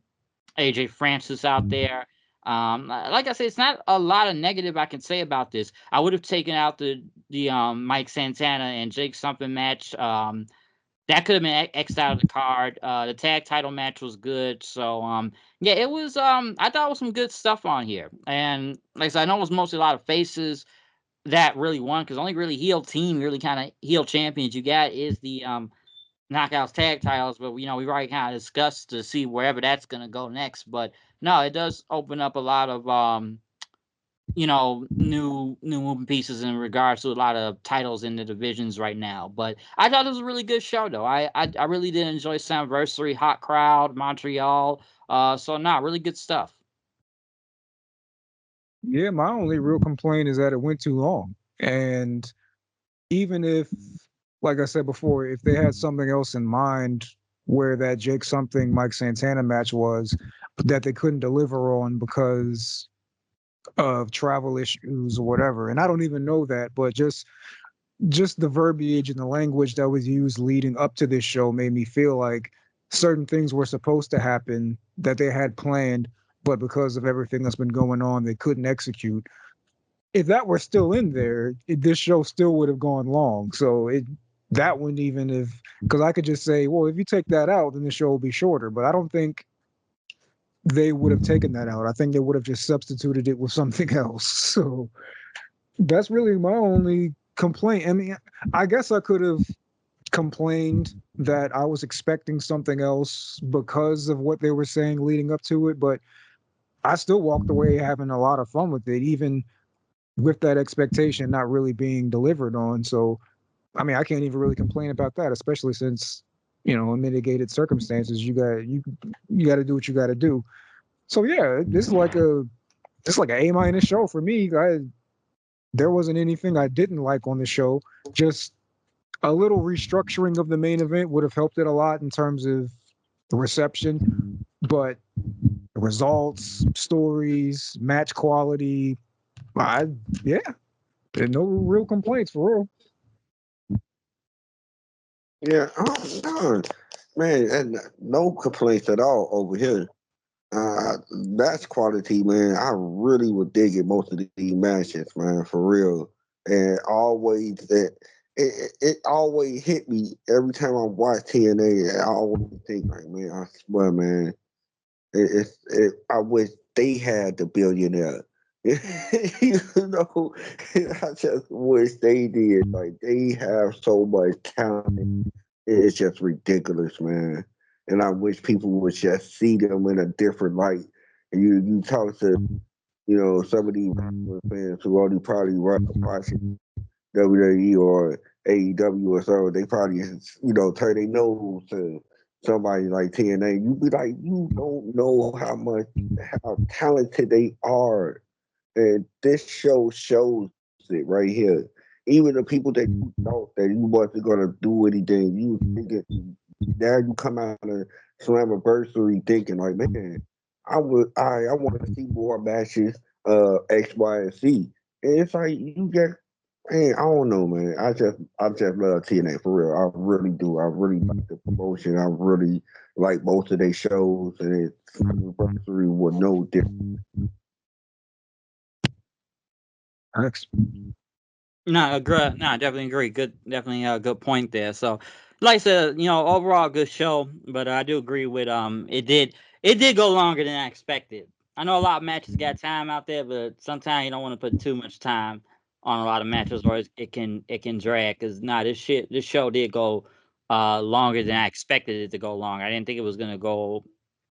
AJ Francis out there. Like I said, it's not a lot of negative I can say about this. I would have taken out the Mike Santana and Jake something match. That could have been X'd out of the card. The tag title match was good. So yeah, it was I thought it was some good stuff on here. And like I said, I know it was mostly a lot of faces that really won, because only really heel team, really kind of heel champions you got is the Knockouts tag titles. But we've already kind of discussed to see wherever that's gonna go next. But no, it does open up a lot of new moving pieces in regards to a lot of titles in the divisions right now. But I thought it was a really good show, though. I really did enjoy Slammiversary, hot crowd, Montreal. So really good stuff. Yeah, my only real complaint is that it went too long. And even if, like I said before, if they had something else in mind where that Jake something Mike Santana match was that they couldn't deliver on because of travel issues or whatever. And I don't even know that, but just the verbiage and the language that was used leading up to this show made me feel like certain things were supposed to happen that they had planned, but because of everything that's been going on, they couldn't execute. If that were still in there, this show still would have gone long. So that wouldn't even if because I could just say, well, if you take that out, then the show will be shorter. But I don't think they would have taken that out. I think they would have just substituted it with something else. So that's really my only complaint. I mean, I guess I could have complained that I was expecting something else because of what they were saying leading up to it, but I still walked away having a lot of fun with it, even with that expectation not really being delivered on. So, I mean, I can't even really complain about that, especially since, in mitigated circumstances, you got to do what you got to do. So yeah, this is like an A- show for me. There wasn't anything I didn't like on the show. Just a little restructuring of the main event would have helped it a lot in terms of the reception, but results, stories, match quality, I yeah, no real complaints for real. Yeah, no, man, and no complaints at all over here. That's quality, man. I really would dig it most of these matches, man, for real. And always that it always hit me every time I watch TNA. I always think like, man, I swear, man, I wish they had the billionaire. You know, I just wish they did. Like they have so much talent. It's just ridiculous, man. And I wish people would just see them in a different light. And you talk to some of these wrestling fans who only probably watching WWE or AEW or so, they probably turn their nose to somebody like TNA. You be like, you don't know how talented they are, and this show shows it right here. Even the people that you thought that you wasn't gonna do anything, you thinking now you come out of Slammiversary thinking like, man, I want to see more matches, X, Y, and Z. And it's like you get Man, I don't know, man. I just love TNA for real. I really do. I really like the promotion. I really like most of their shows, and it's anniversary was no different. Thanks. No, agree. No, I definitely agree. Good, definitely a good point there. So, like I said, overall good show, but I do agree with it did go longer than I expected. I know a lot of matches got time out there, but sometimes you don't want to put too much time on a lot of matches, or it can drag. Cause this show did go longer than I expected it to go long. I didn't think it was gonna go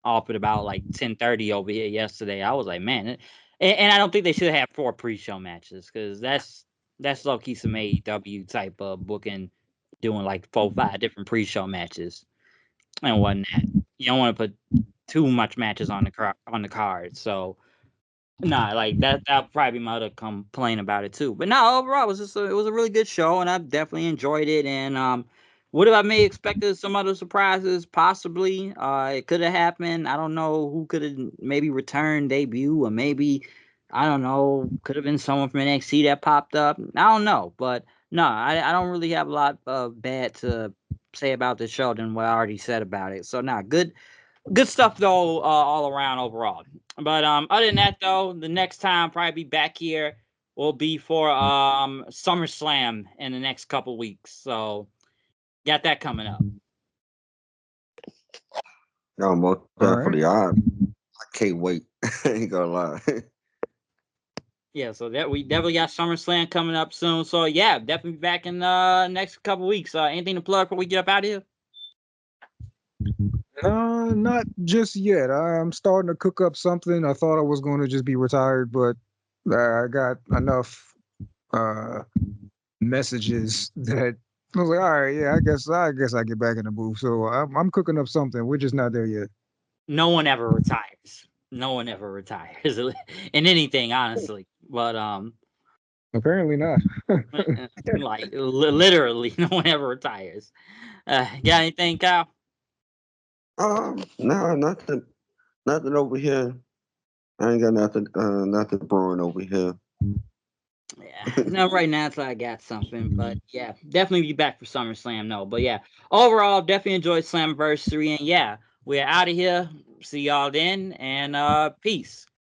off at about like 10:30 over here yesterday. I was like, man, and I don't think they should have 4 pre-show matches because that's low key some AEW type of booking, doing like 4, 5 different pre-show matches and whatnot. You don't want to put too much matches on the card. So nah, like that'll probably be my other complaint about it too. But no, overall it was a really good show and I definitely enjoyed it. And would have I may expected some other surprises? Possibly. It could have happened. I don't know who could have maybe returned debut, or maybe I don't know, could have been someone from NXT that popped up. I don't know. But no, I don't really have a lot of bad to say about the show than what I already said about it. So nah, good stuff though, all around overall. But other than that though, the next time probably be back here will be for SummerSlam in the next couple weeks. So got that coming up. No, most All right. definitely. I can't wait. I ain't gonna lie. Yeah, so that we definitely got SummerSlam coming up soon. So yeah, definitely be back in next couple weeks. Anything to plug before we get up out of here? Not just yet. I'm starting to cook up something. I thought I was going to just be retired, but I got enough uh messages that I was like, all right, yeah, I guess I get back in the booth. So I'm cooking up something. We're just not there yet. No one ever retires. No one ever retires in anything, honestly. But Apparently not. like literally, no one ever retires. Got anything, Kyle? No, nothing over here. I ain't got nothing brewing over here. Yeah, no, right now it's like I got something, but yeah, definitely be back for SummerSlam. No, but yeah, overall, definitely enjoyed Slammiversary, and yeah, we're out of here. See y'all then, and peace.